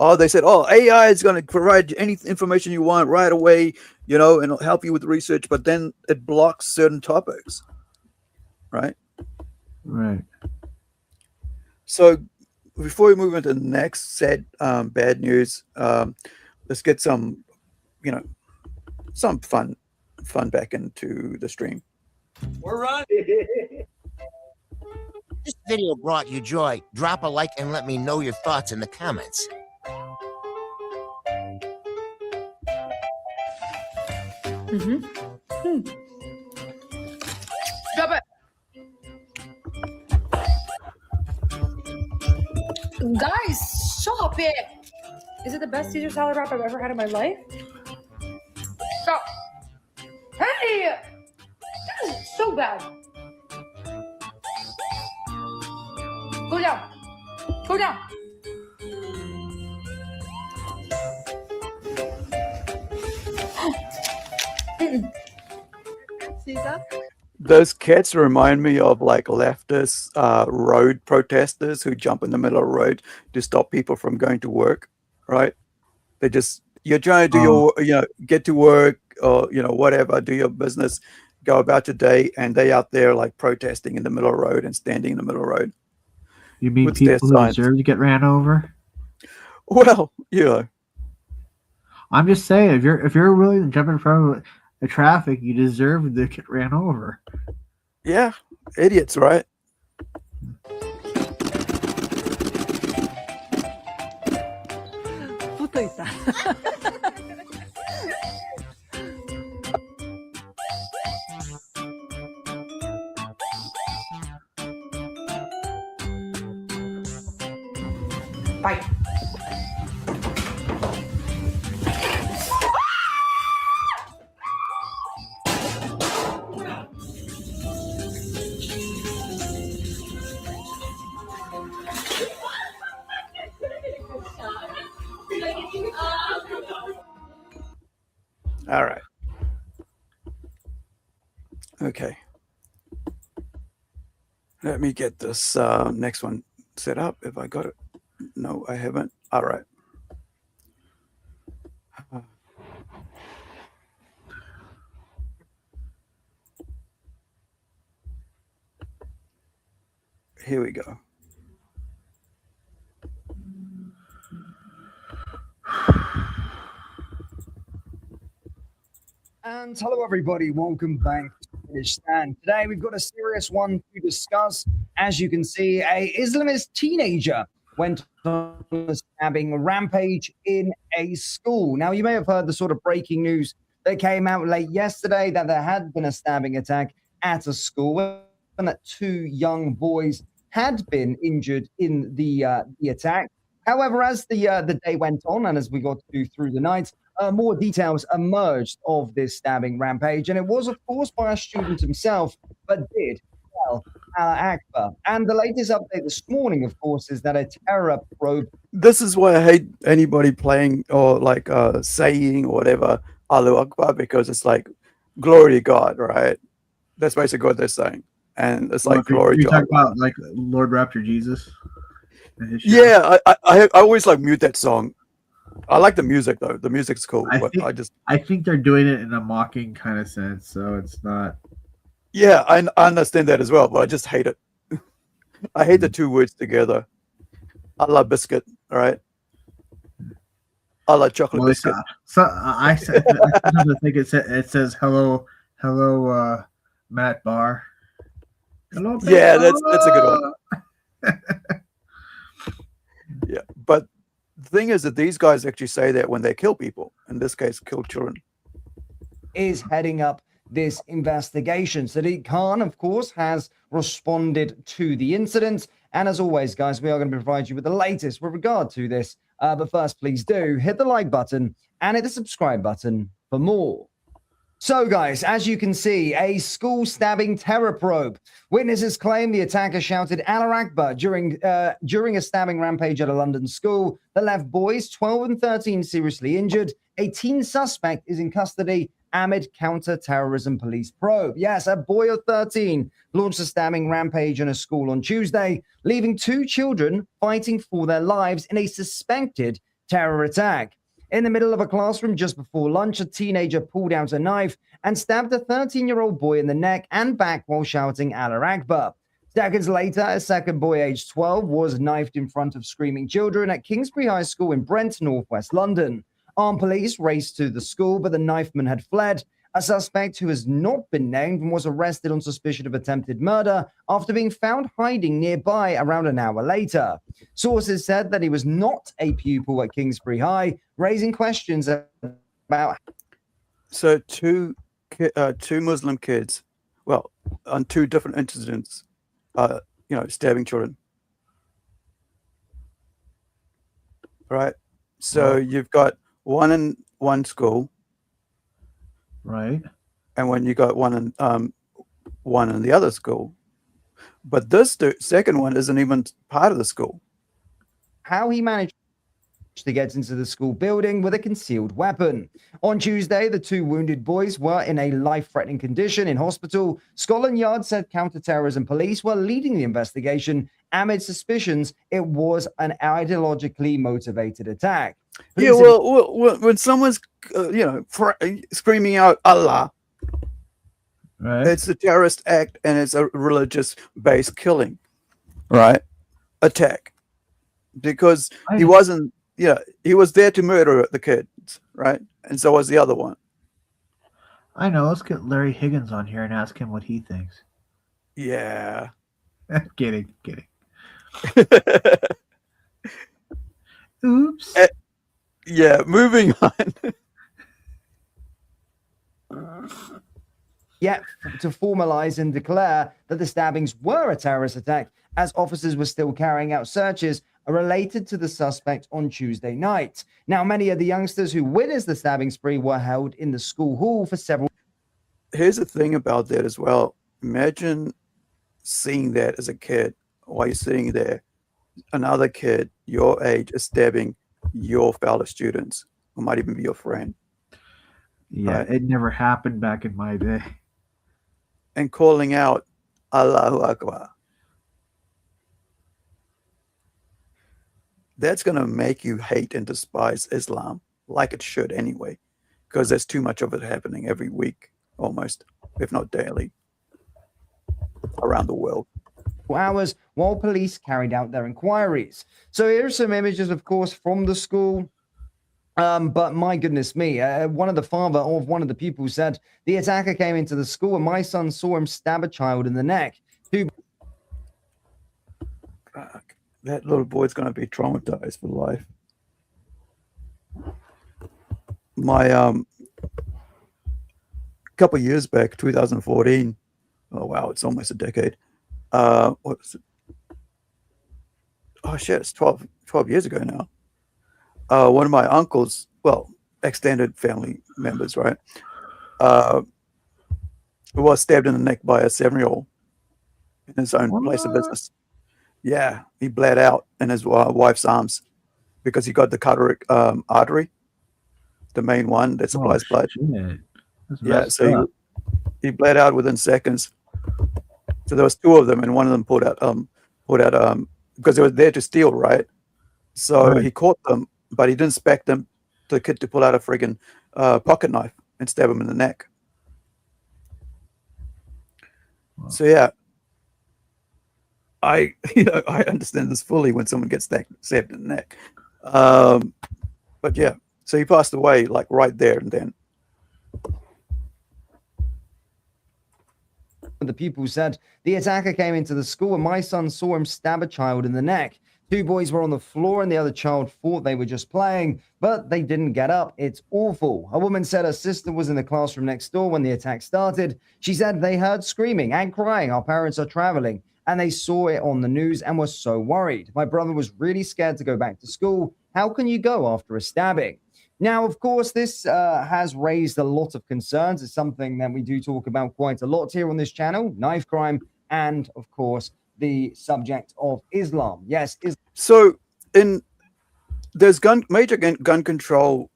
Speaker 4: Oh, they said, AI is going to provide any information you want right away, and it'll help you with research, but then it blocks certain topics, right?
Speaker 5: Right.
Speaker 4: So before we move into the next set, bad news, let's get some, some fun back into the stream.
Speaker 8: We're running. This video brought you joy. Drop a like and let me know your thoughts in the comments.
Speaker 10: Drop it. Guys, stop it. Is it the best Caesar salad wrap I've ever had in my life? Stop. Hey! This is so bad. Go down. Go down. Caesar?
Speaker 4: Those cats remind me of like leftist road protesters who jump in the middle of the road to stop people from going to work, right? You're trying to do your, get to work or, whatever, do your business, go about your day, and they out there like protesting in the middle of the road and standing in the middle of the road.
Speaker 5: You mean people who deserve to get ran over?
Speaker 4: Well,
Speaker 5: I'm just saying, if you're willing to jump in front of the traffic, you deserve to get ran over.
Speaker 4: Yeah, idiots, right?
Speaker 10: Bye.
Speaker 4: All right. Okay. Let me get this next one set up. If I got it. No, I haven't. All right. Here we go.
Speaker 12: And hello, everybody. Welcome back to British Stand. Today, we've got a serious one to discuss. As you can see, a Islamist teenager went on a stabbing rampage in a school. Now, you may have heard the sort of breaking news that came out late yesterday that there had been a stabbing attack at a school and that 2 young boys had been injured in the attack. However, as the day went on and as we got through the night, more details emerged of this stabbing rampage, and it was, of course, by a student himself, but did tell Akbar. And the latest update this morning, of course, is that a terror probe.
Speaker 4: This is why I hate anybody playing or like saying or whatever Allahu Akbar, because it's like glory to God, right? That's basically what they're saying. And it's like glory
Speaker 5: you
Speaker 4: to
Speaker 5: talk
Speaker 4: Allah.
Speaker 5: about like Lord Raptor Jesus. and his show.
Speaker 4: Yeah, I always like mute that song. I like the music though. The music's cool.
Speaker 5: I
Speaker 4: But
Speaker 5: think,
Speaker 4: I just
Speaker 5: I think they're doing it in a mocking kind of sense, so it's not.
Speaker 4: yeah, I understand that as well, but I just hate it. I hate the two words together. Allah biscuit, all right? Allah chocolate
Speaker 5: Well,
Speaker 4: biscuit.
Speaker 5: so I sometimes I think it says hello, Matt Barr. Hello,
Speaker 4: Yeah,
Speaker 5: Matt
Speaker 4: that's a good
Speaker 5: Barr.
Speaker 4: one. Yeah, but the thing is that these guys actually say that when they kill people. In this case, kill children.
Speaker 12: Is heading up this investigation. Sadiq Khan, of course, has responded to the incident. And as always, guys, we are going to provide you with the latest with regard to this. But first, please do hit the like button and hit the subscribe button for more. So, guys, as you can see, a school stabbing terror probe. Witnesses claim the attacker shouted Allah Akbar during a stabbing rampage at a London school that left boys 12 and 13 seriously injured. A teen suspect is in custody amid counter-terrorism police probe. Yes, a boy of 13 launched a stabbing rampage in a school on Tuesday, leaving 2 children fighting for their lives in a suspected terror attack. In the middle of a classroom just before lunch, a teenager pulled out a knife and stabbed a 13-year-old boy in the neck and back while shouting Allah Akbar. Seconds later, a second boy aged 12 was knifed in front of screaming children at Kingsbury High School in Brent, northwest London. Armed police raced to the school, but the knifeman had fled. A suspect who has not been named was arrested on suspicion of attempted murder after being found hiding nearby around an hour later. Sources said that he was not a pupil at Kingsbury High, raising questions about.
Speaker 4: So two Muslim kids, well, on 2 different incidents, stabbing children. Right. So you've got one in one school,
Speaker 5: right,
Speaker 4: and when you got one in the other school, but this second one isn't even part of the school.
Speaker 12: How he managed to get into the school building with a concealed weapon. On Tuesday, the 2 wounded boys were in a life-threatening condition in hospital. Scotland Yard said counter-terrorism police were leading the investigation amid suspicions it was an ideologically motivated attack.
Speaker 4: Yeah, well, when someone's screaming out Allah,
Speaker 5: right,
Speaker 4: it's a terrorist act and it's a religious-based killing, right? Attack, because he wasn't. Yeah, he was there to murder the kids, right? And so was the other one.
Speaker 5: I know. Let's get Larry Higgins on here and ask him what he thinks.
Speaker 4: Yeah.
Speaker 5: Kidding. Oops.
Speaker 4: Yeah, moving on.
Speaker 12: Yet to formalize and declare that the stabbings were a terrorist attack, as officers were still carrying out searches related to the suspect on Tuesday night. Now, many of the youngsters who witnessed the stabbing spree were held in the school hall for several.
Speaker 4: Here's the thing about that as well. Imagine seeing that as a kid while you're sitting there. Another kid your age is stabbing your fellow students, who might even be your friend.
Speaker 5: Yeah,
Speaker 4: right?
Speaker 5: It never happened back in my day.
Speaker 4: And calling out Allahu Akbar. That's going to make you hate and despise Islam, like it should anyway, because there's too much of it happening every week, almost, if not daily, around the world.
Speaker 12: Hours while police carried out their inquiries. So here's some images, of course, from the school. But my goodness me, one of the father of one of the pupils said the attacker came into the school and my son saw him stab a child in the neck.
Speaker 4: Fuck. That little boy's going to be traumatized for life. My couple years back, 2014. Oh wow, it's almost a decade. What was it? Oh shit, it's 12 years ago now. One of my uncles, well, extended family members, right, was stabbed in the neck by a 7-year-old in his own place of business. Yeah, he bled out in his wife's arms because he got the carotid artery, the main one that supplies blood.
Speaker 5: Shit. That's
Speaker 4: Yeah,
Speaker 5: messed
Speaker 4: so
Speaker 5: up.
Speaker 4: He bled out within seconds. So there was two of them, and one of them pulled out because they were there to steal, right? So
Speaker 5: Right.
Speaker 4: he caught them, but he didn't expect the kid to pull out a friggin' pocket knife and stab him in the neck. So yeah, I understand this fully when someone gets stabbed in the neck. But yeah, so he passed away like right there and then.
Speaker 12: The pupil said the attacker came into the school and my son saw him stab a child in the neck. Two boys were on the floor and the other child thought they were just playing, but they didn't get up. It's awful. A woman said her sister was in the classroom next door when the attack started. She said they heard screaming and crying. Our parents are traveling and they saw it on the news and were so worried. My brother was really scared to go back to school. How can you go after a stabbing? Now, of course, this has raised a lot of concerns. It's something that we do talk about quite a lot here on this channel, knife crime, and of course, the subject of Islam. Yes.
Speaker 4: So there's major gun control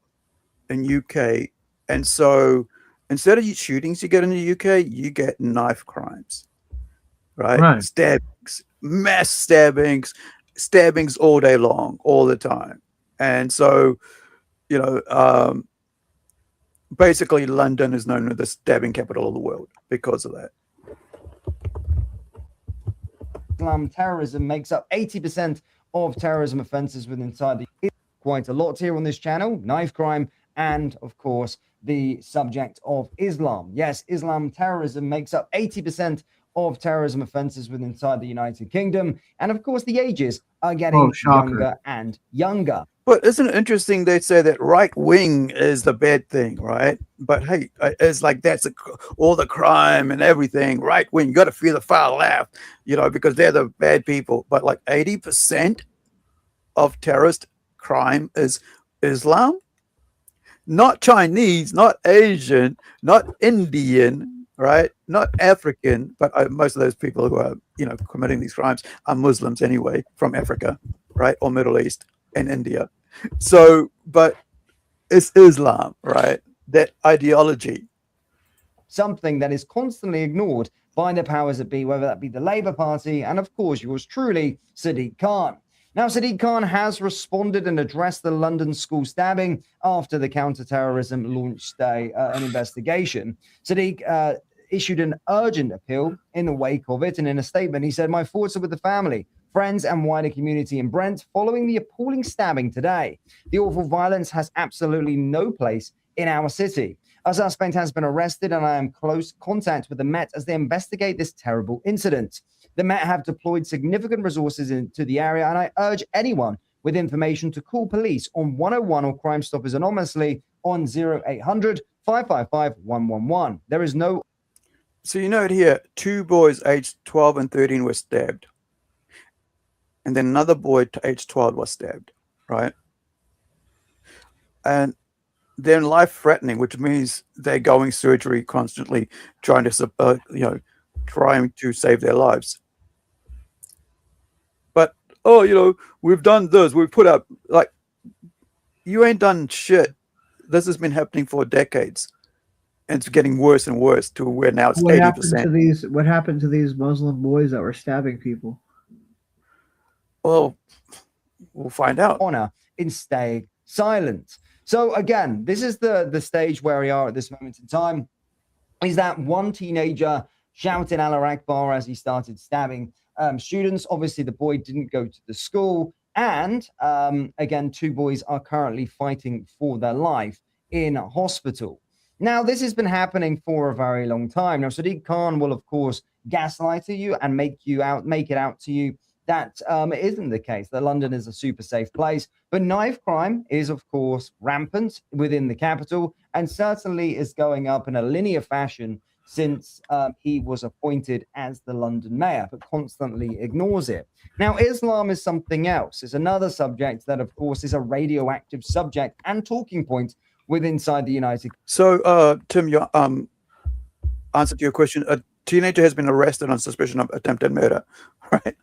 Speaker 4: in UK, and so instead of shootings you get in the UK, you get knife crimes, right? Stabbings, mass stabbings all day long, all the time, and so basically London is known as the stabbing capital of the world because of that.
Speaker 12: Islam terrorism makes up 80% of terrorism offenses within inside the quite a lot here on this channel, knife crime, and of course the subject of Islam. Yes, Islam terrorism makes up 80% of terrorism offenses within inside the United Kingdom, and of course the ages are getting younger and younger.
Speaker 4: But isn't it interesting they say that right wing is the bad thing, right? But hey, it's like that's all the crime and everything. Right wing, you got to fear the far left, because they're the bad people. But like 80% of terrorist crime is Islam, not Chinese, not Asian, not Indian, right? Not African. But most of those people who are committing these crimes are Muslims anyway, from Africa, right, or Middle East and India. So, but it's Islam, right? That ideology.
Speaker 12: Something that is constantly ignored by the powers that be, whether that be the Labour Party and, of course, yours truly, Sadiq Khan. Now, Sadiq Khan has responded and addressed the London school stabbing after the counter-terrorism launched an investigation. Sadiq issued an urgent appeal in the wake of it, and in a statement, he said, "My thoughts are with the family, friends and wider community in Brent following the appalling stabbing today. The awful violence has absolutely no place in our city. A suspect has been arrested and I am close contact with the Met as they investigate this terrible incident. The Met have deployed significant resources into the area and I urge anyone with information to call police on 101 or Crime Stoppers anonymously on 0800 555 111. There is no..."
Speaker 4: So here, two boys aged 12 and 13 were stabbed. And then another boy aged 12 was stabbed, right? And then life-threatening, which means they're going surgery constantly, trying to save their lives. But we've done this, we've put up you ain't done shit. This has been happening for decades, and it's getting worse and worse to where now it's 80%.
Speaker 5: What happened to these Muslim boys that were stabbing people?
Speaker 4: Well, we'll find out.
Speaker 12: Honor in staying silent. So again, this is the stage where we are at this moment in time. Is that one teenager shouting Allah Akbar as he started stabbing students? Obviously, the boy didn't go to the school. And again, two boys are currently fighting for their life in a hospital. Now, this has been happening for a very long time. Now, Sadiq Khan will, of course, gaslight you and make it out to you that isn't the case, that London is a super safe place. But knife crime is, of course, rampant within the capital and certainly is going up in a linear fashion since he was appointed as the London mayor, but constantly ignores it. Now, Islam is something else. It's another subject that, of course, is a radioactive subject and talking point within inside the United Kingdom.
Speaker 4: So, Tim, your answer to your question, a teenager has been arrested on suspicion of attempted murder, right?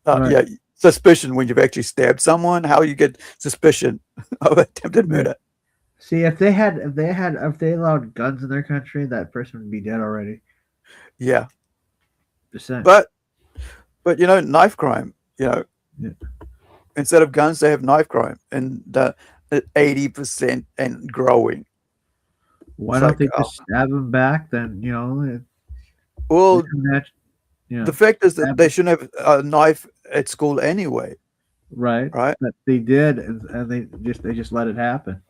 Speaker 4: Yeah, suspicion when you've actually stabbed someone. How you get suspicion of attempted murder?
Speaker 5: See, if they allowed guns in their country, that person would be dead already.
Speaker 4: Yeah.
Speaker 5: Percent.
Speaker 4: But knife crime, instead of guns, they have knife crime, and 80% and growing.
Speaker 5: Why
Speaker 4: It's
Speaker 5: don't
Speaker 4: like,
Speaker 5: they just stab them back? Then
Speaker 4: well,
Speaker 5: the
Speaker 4: the fact is that they shouldn't have a knife at school anyway.
Speaker 5: right.
Speaker 4: Right.
Speaker 5: But they did, and they just let it happen.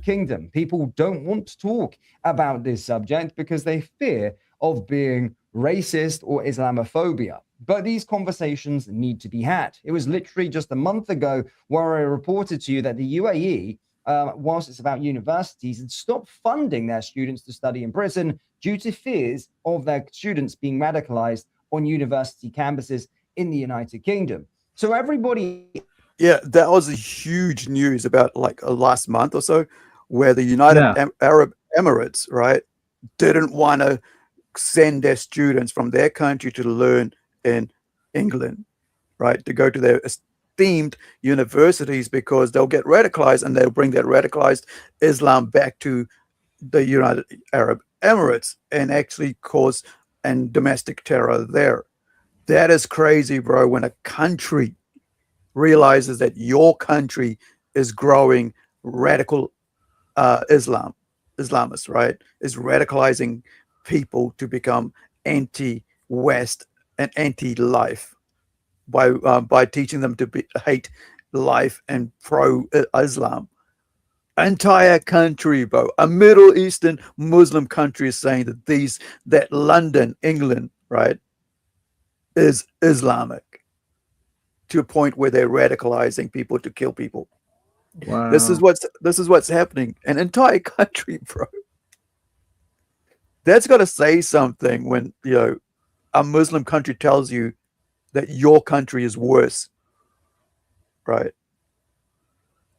Speaker 12: Kingdom. People don't want to talk about this subject because they fear of being racist or Islamophobia. But these conversations need to be had. It was literally just a month ago where I reported to you that the UAE, whilst it's about universities, had stopped funding their students to study in prison due to fears of their students being radicalized on university campuses in the United Kingdom. So everybody...
Speaker 4: Yeah, that was a huge news about like last month or so, where the United Arab Emirates, right, didn't want to send their students from their country to learn in England, right, to go to their esteemed universities because they'll get radicalized and they'll bring that radicalized Islam back to the United Arab Emirates and actually cause domestic terror there. That is crazy, bro, when a country realizes that your country is growing radical Islamists, right, is radicalizing people to become anti-West and anti-life by teaching them to hate life and pro-Islam. Entire country, bro, a Middle Eastern Muslim country is saying that London, England, right, is Islamic to a point where they're radicalizing people to kill people.
Speaker 5: Wow.
Speaker 4: This is what's happening. An entire country, bro. That's got to say something when a Muslim country tells you that your country is worse, right?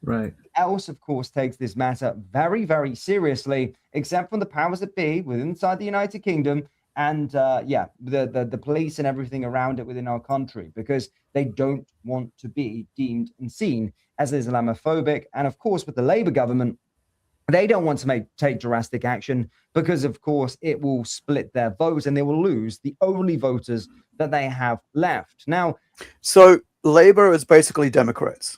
Speaker 12: Right. Else, of course, takes this matter very, very seriously, except from the powers that be within inside the United Kingdom and the police and everything around it within our country, because they don't want to be deemed and seen as Islamophobic. And of course, with the Labour government, they don't want to take drastic action because, of course, it will split their votes and they will lose the only voters that they have left. Now,
Speaker 4: so Labour is basically Democrats.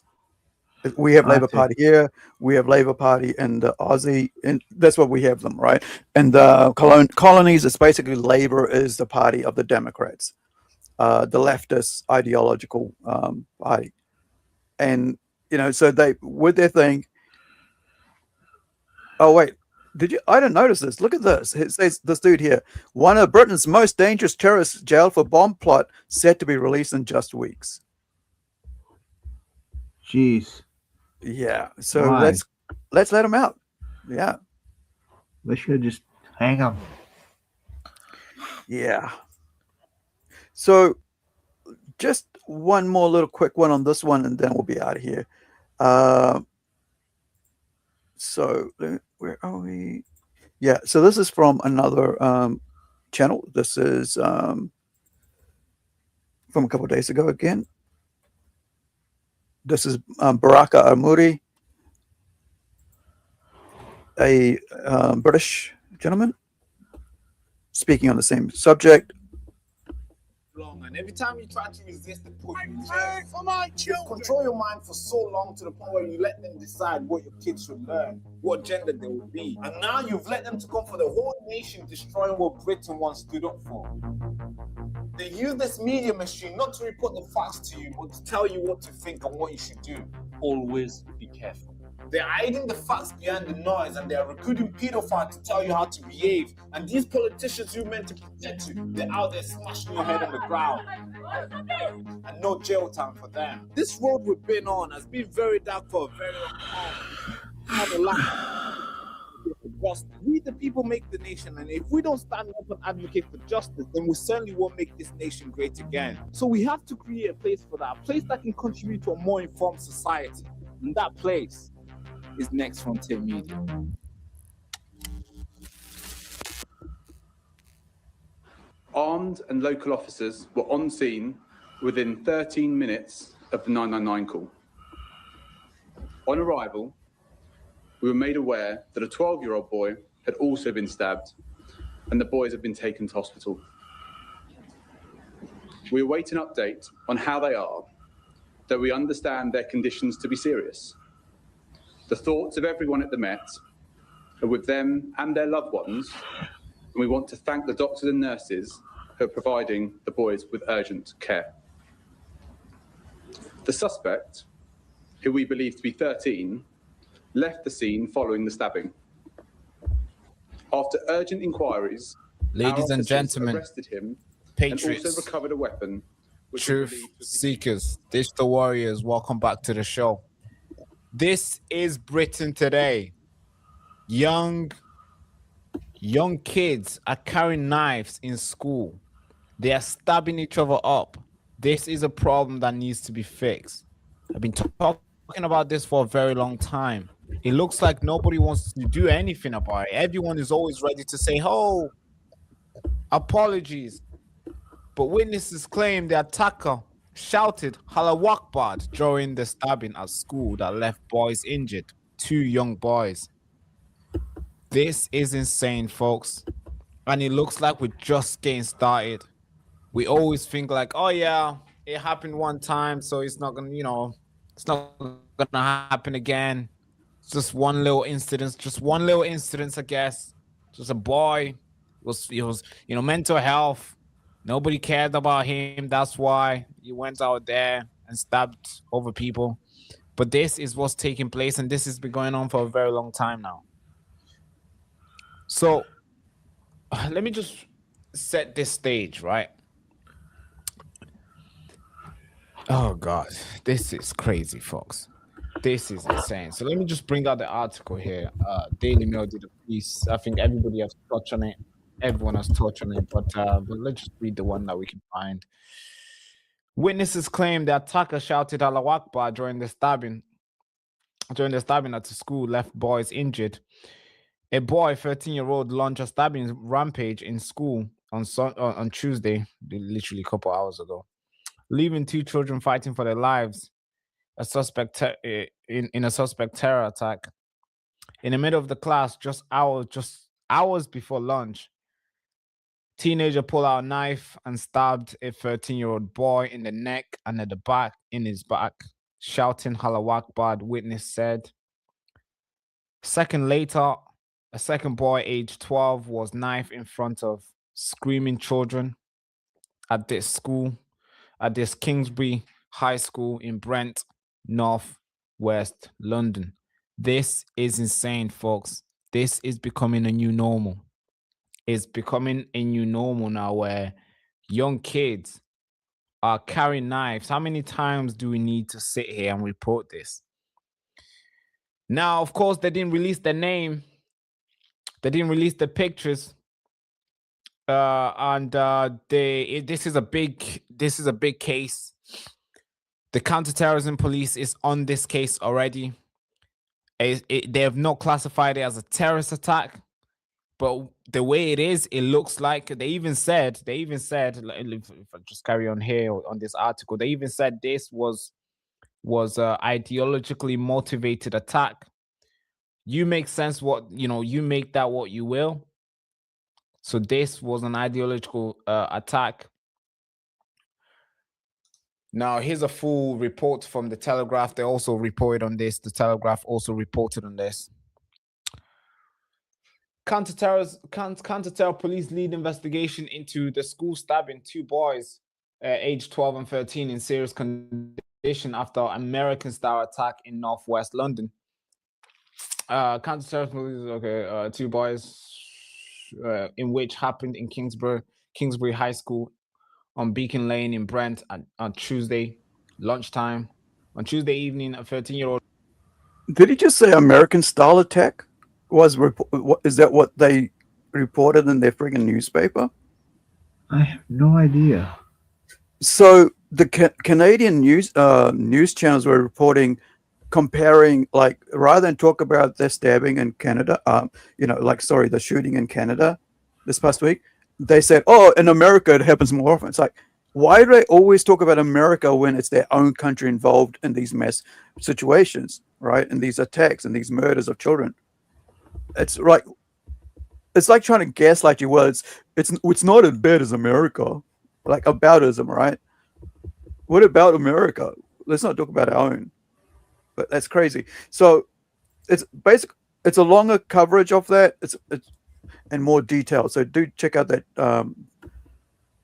Speaker 4: We have Labour Party here. We have Labour Party in the Aussie, and that's what we have them, right? And the colonies, it's basically Labour is the party of the Democrats, the leftist ideological party. And, so they, with their thing, oh, wait, I didn't notice this. Look at this. It says this dude here, one of Britain's most dangerous terrorists jailed for bomb plot set to be released in just weeks.
Speaker 5: Jeez.
Speaker 4: Yeah, so
Speaker 5: Why?
Speaker 4: let's let him out. Yeah,
Speaker 5: they should just hang him.
Speaker 4: Yeah. So, just one more little quick one on this one, and then we'll be out of here. So where are we? Yeah. So this is from another channel. This is from a couple of days ago again. This is Baraka Amuri, a British gentleman, speaking on the same subject.
Speaker 7: And every time you try to resist, they put you in jail. You control your mind for so long to the point where you let them decide what your kids should learn, what gender they will be. And now you've let them to come for the whole nation, destroying what Britain once stood up for. They use this media machine not to report the facts to you, but to tell you what to think and what you should do. Always be careful. They're hiding the facts behind the noise, and they're recruiting pedophiles to tell you how to behave. And these politicians you meant to protect you, they're out there smashing your head on the ground. And no jail time for them. This road we've been on has been very dark for a very long time. We have a lot. We the people make the nation, and if we don't stand up and advocate for justice, then we certainly won't make this nation great again. So we have to create a place for that, a place that can contribute to a more informed society. And that place is Next Frontier Media.
Speaker 9: Armed and local officers were on scene within 13 minutes of the 999 call. On arrival, we were made aware that a 12-year-old boy had also been stabbed, and the boys had been taken to hospital. We await an update on how they are, though we understand their conditions to be serious. The thoughts of everyone at the Met are with them and their loved ones, and we want to thank the doctors and nurses who are providing the boys with urgent care. The suspect, who we believe to be 13, left the scene following the stabbing. After urgent inquiries,
Speaker 11: ladies
Speaker 9: our
Speaker 11: and
Speaker 9: officers
Speaker 11: gentlemen,
Speaker 9: arrested him
Speaker 11: patriots,
Speaker 9: and also recovered a weapon.
Speaker 11: truth seekers, digital warriors, welcome back to the show. This is Britain today. Young kids are carrying knives in school. They are stabbing each other up. This is a problem that needs to be fixed. I've been talking about this for a very long time. It looks like nobody wants to do anything about it. Everyone is always ready to say, oh, apologies. But witnesses claim the attacker shouted Allahu Akbar during the stabbing at school that left boys injured, 2 young boys. This is insane, folks. And it looks like we're just getting started. We always think like, oh yeah, it happened one time, so it's not gonna, it's not gonna happen again. It's just one little incident, I guess. Just a boy. He was, mental health. Nobody cared about him. That's why he went out there and stabbed over people. But this is what's taking place, and this has been going on for a very long time now. So let me just set this stage, right? Oh God, this is crazy, folks. This is insane. So let me just bring out the article here. Daily Mail did a piece. I think everybody has touched on it. Everyone has touched on it, but let's just read the one that we can find. Witnesses claim the attacker shouted Allahu Akbar during the stabbing at the school, left boys injured. A boy, 13-year-old, launched a stabbing rampage in school on Tuesday, literally a couple hours ago, leaving 2 children fighting for their lives. A suspect in a suspect terror attack. In the middle of the class, just hours before lunch, teenager pulled out a knife and stabbed a 13-year-old boy in the neck and at the back, in his back, shouting Allahu Akbar, witness said. Second later, a second boy, aged 12, was knifed in front of screaming children at this school, at this Kingsbury High School in Brent, North West London. This is insane, folks. This is becoming a new normal. It's becoming a new normal now where young kids are carrying knives. How many times do we need to sit here and report this? Now, of course, they didn't release their name. They didn't release the pictures. This is a big case. The counterterrorism police is on this case already. They have not classified it as a terrorist attack, but the way it is, it looks like they even said, if I just carry on here on this article, they even said this was a ideologically motivated attack. You make sense you make that what you will. So this was an ideological attack. Now, here's a full report from the Telegraph. They also reported on this. The Telegraph also reported on this. Counter-terror police lead investigation into the school stabbing 2 boys aged 12 and 13 in serious condition after American-style attack in northwest London. Counter-terror police, 2 boys in which happened in Kingsbury High School on Beacon Lane in Brent on Tuesday lunchtime. On Tuesday evening, a 13-year-old.
Speaker 4: Did he just say American-style attack? Is that what they reported in their friggin' newspaper?
Speaker 5: I have no idea.
Speaker 4: So the Canadian news channels were reporting, comparing, like, rather than talk about the stabbing in Canada, the shooting in Canada this past week, they said, oh, in America, it happens more often. It's like, why do they always talk about America when it's their own country involved in these mass situations? right? And these attacks and these murders of children. It's like trying to gaslight you. Well, it's not as bad as America, like aboutism, right? What about America? Let's not talk about our own. But that's crazy. So it's a longer coverage of that. It's and more detail. So do check out that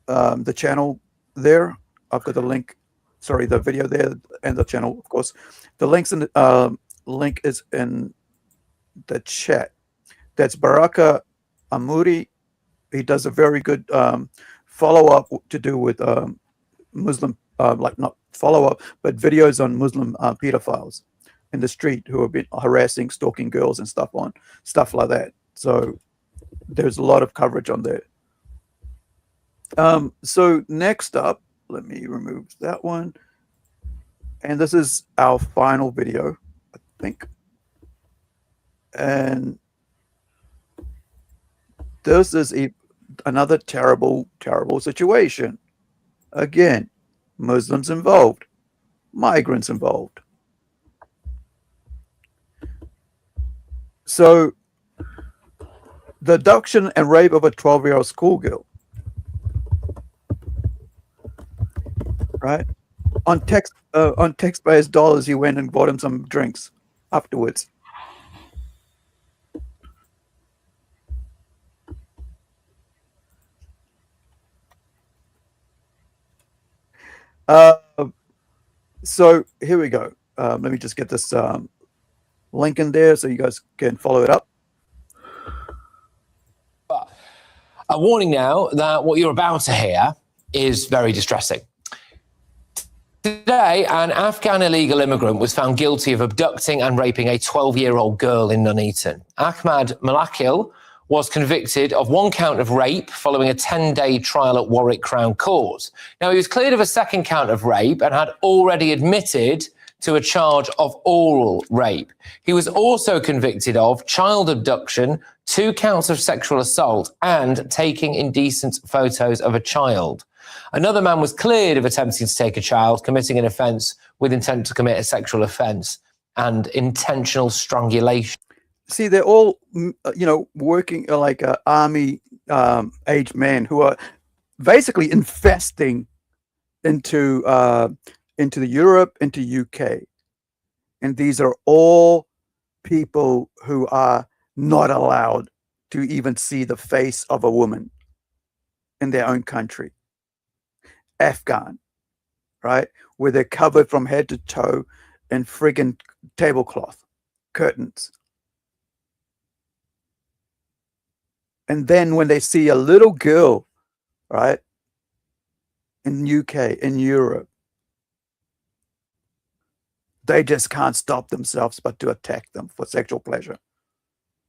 Speaker 4: the channel there. I've got the link. Sorry, the video there and the channel, of course. The links in the link is in the chat. That's Baraka Amuri. He does a very good follow-up to do with Muslim, like not follow-up, but videos on Muslim pedophiles in the street who have been harassing, stalking girls and stuff like that. So there's a lot of coverage on there. So next up, let me remove that one. And this is our final video, I think. And this is another terrible, terrible situation. Again, Muslims involved, migrants involved. So, the abduction and rape of a 12-year-old schoolgirl, right? On taxpayers' dollars, he went and bought him some drinks afterwards. So here we go. Let me just get this link in there so you guys can follow it up.
Speaker 13: A warning now that what you're about to hear is very distressing. Today, an Afghan illegal immigrant was found guilty of abducting and raping a 12-year-old girl in Nuneaton. Ahmad Malakil was convicted of one count of rape following a 10-day trial at Warwick Crown Court. Now, he was cleared of a second count of rape and had already admitted to a charge of oral rape. He was also convicted of child abduction, 2 counts of sexual assault, and taking indecent photos of a child. Another man was cleared of attempting to take a child, committing an offence with intent to commit a sexual offence, and intentional strangulation.
Speaker 4: See, they're all, working like army age men who are basically infesting into the Europe, into UK. And these are all people who are not allowed to even see the face of a woman in their own country. Afghan, right? Where they're covered from head to toe in friggin' tablecloth, curtains. And then when they see a little girl, right, in UK, in Europe, they just can't stop themselves but to attack them for sexual pleasure,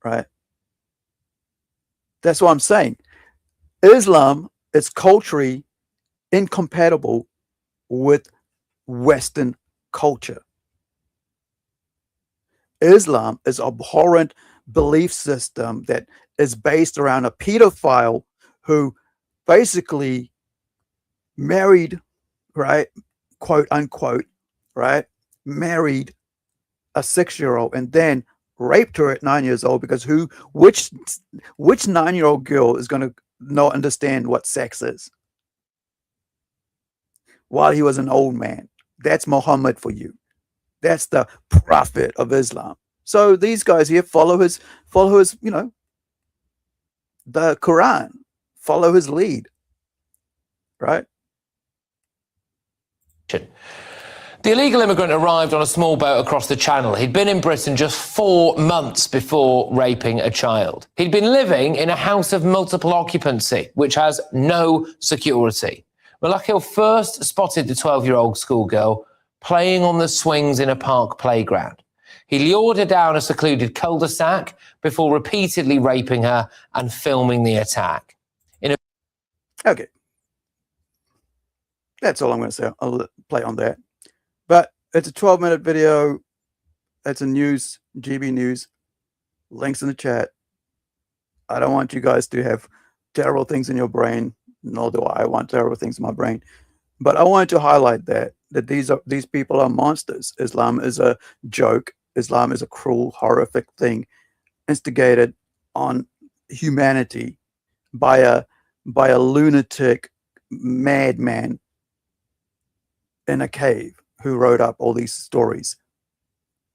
Speaker 4: right? That's what I'm saying. Islam is culturally incompatible with Western culture. Islam is an abhorrent belief system that is based around a pedophile who basically married, right, quote unquote, right, married a 6-year-old and then raped her at 9 years old, because which 9-year-old girl is going to not understand what sex is while he was an old man? That's Muhammad for you. That's the prophet of Islam. So these guys here follow his, the Quran, follow his lead, right?
Speaker 13: The illegal immigrant arrived on a small boat across the Channel. He'd been in Britain just 4 months before raping a child. He'd been living in a house of multiple occupancy, which has no security. Malakil first spotted the 12-year-old schoolgirl playing on the swings in a park playground. He lured her down a secluded cul-de-sac before repeatedly raping her and filming the attack.
Speaker 4: Okay. That's all I'm going to say. I'll play on that. But it's a 12-minute video. It's a news, GB News. Links in the chat. I don't want you guys to have terrible things in your brain, nor do I want terrible things in my brain. But I wanted to highlight that these people are monsters. Islam is a joke. Islam is a cruel, horrific thing instigated on humanity by a lunatic madman in a cave who wrote up all these stories.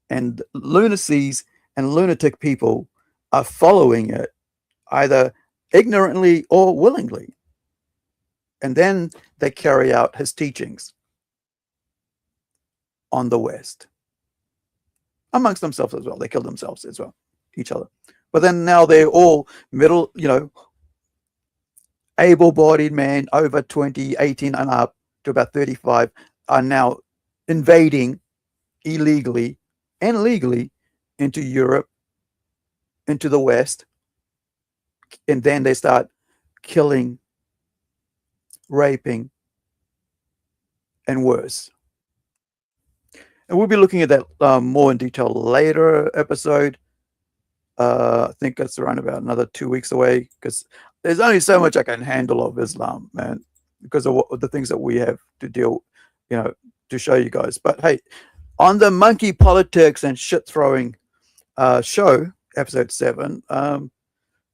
Speaker 4: And lunacies and lunatic people are following it either ignorantly or willingly. And then they carry out his teachings on the West. Amongst themselves as well. They kill themselves as well, each other. But then now they're all middle, able-bodied men over 20, 18 and up to about 35 are now invading illegally and legally into Europe, into the West. And then they start killing, raping, and worse. And we'll be looking at that more in detail later episode. I think it's around about another 2 weeks away, because there's only so much I can handle of Islam, man, because of the things that we have to deal, to show you guys. But hey, on the monkey politics and shit throwing show, episode 7,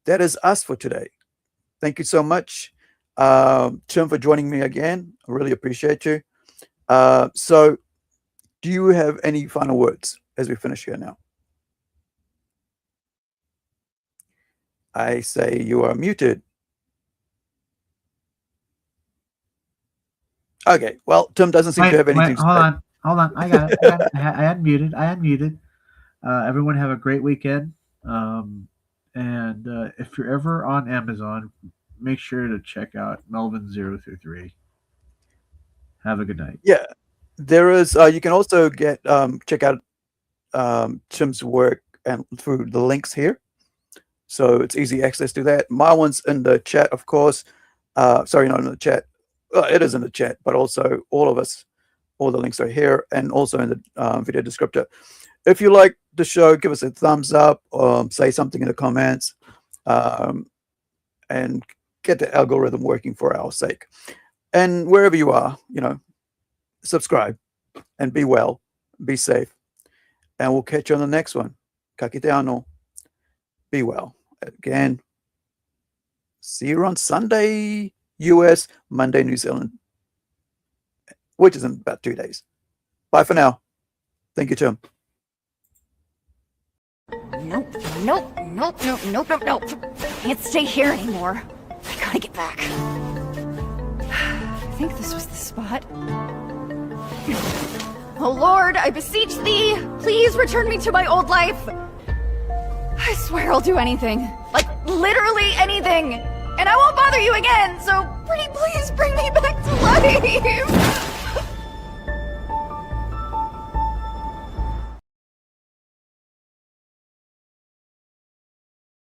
Speaker 4: that is us for today. Thank you so much, Tim, for joining me again. I really appreciate you. So do you have any final words as we finish here now? I say you are muted. Okay, well, Tim doesn't seem to have anything to say.
Speaker 5: Hold on. I got it. I unmuted. Everyone have a great weekend. And if you're ever on Amazon, make sure to check out Melvin 0 through 3. Have a good night.
Speaker 4: Yeah, there is. You can also get check out Tim's work and through the links here. So it's easy access to that. My one's in the chat, of course. Sorry, not in the chat. It is in the chat, but also all the links are here and also in the video descriptor. If you like the show, give us a thumbs up, say something in the comments, and get the algorithm working for our sake. And wherever you are, subscribe and be well, be safe. And we'll catch you on the next one. Ka kite anō. Be well. Again, see you on Sunday, US, Monday, New Zealand, which is in about 2 days. Bye for now. Thank you, Tim.
Speaker 14: Nope. Can't stay here anymore. I gotta get back. I think this was the spot. Oh Lord, I beseech thee, please return me to my old life. I swear I'll do anything. Like, literally anything. And I won't bother you again, so pretty please bring me back to life.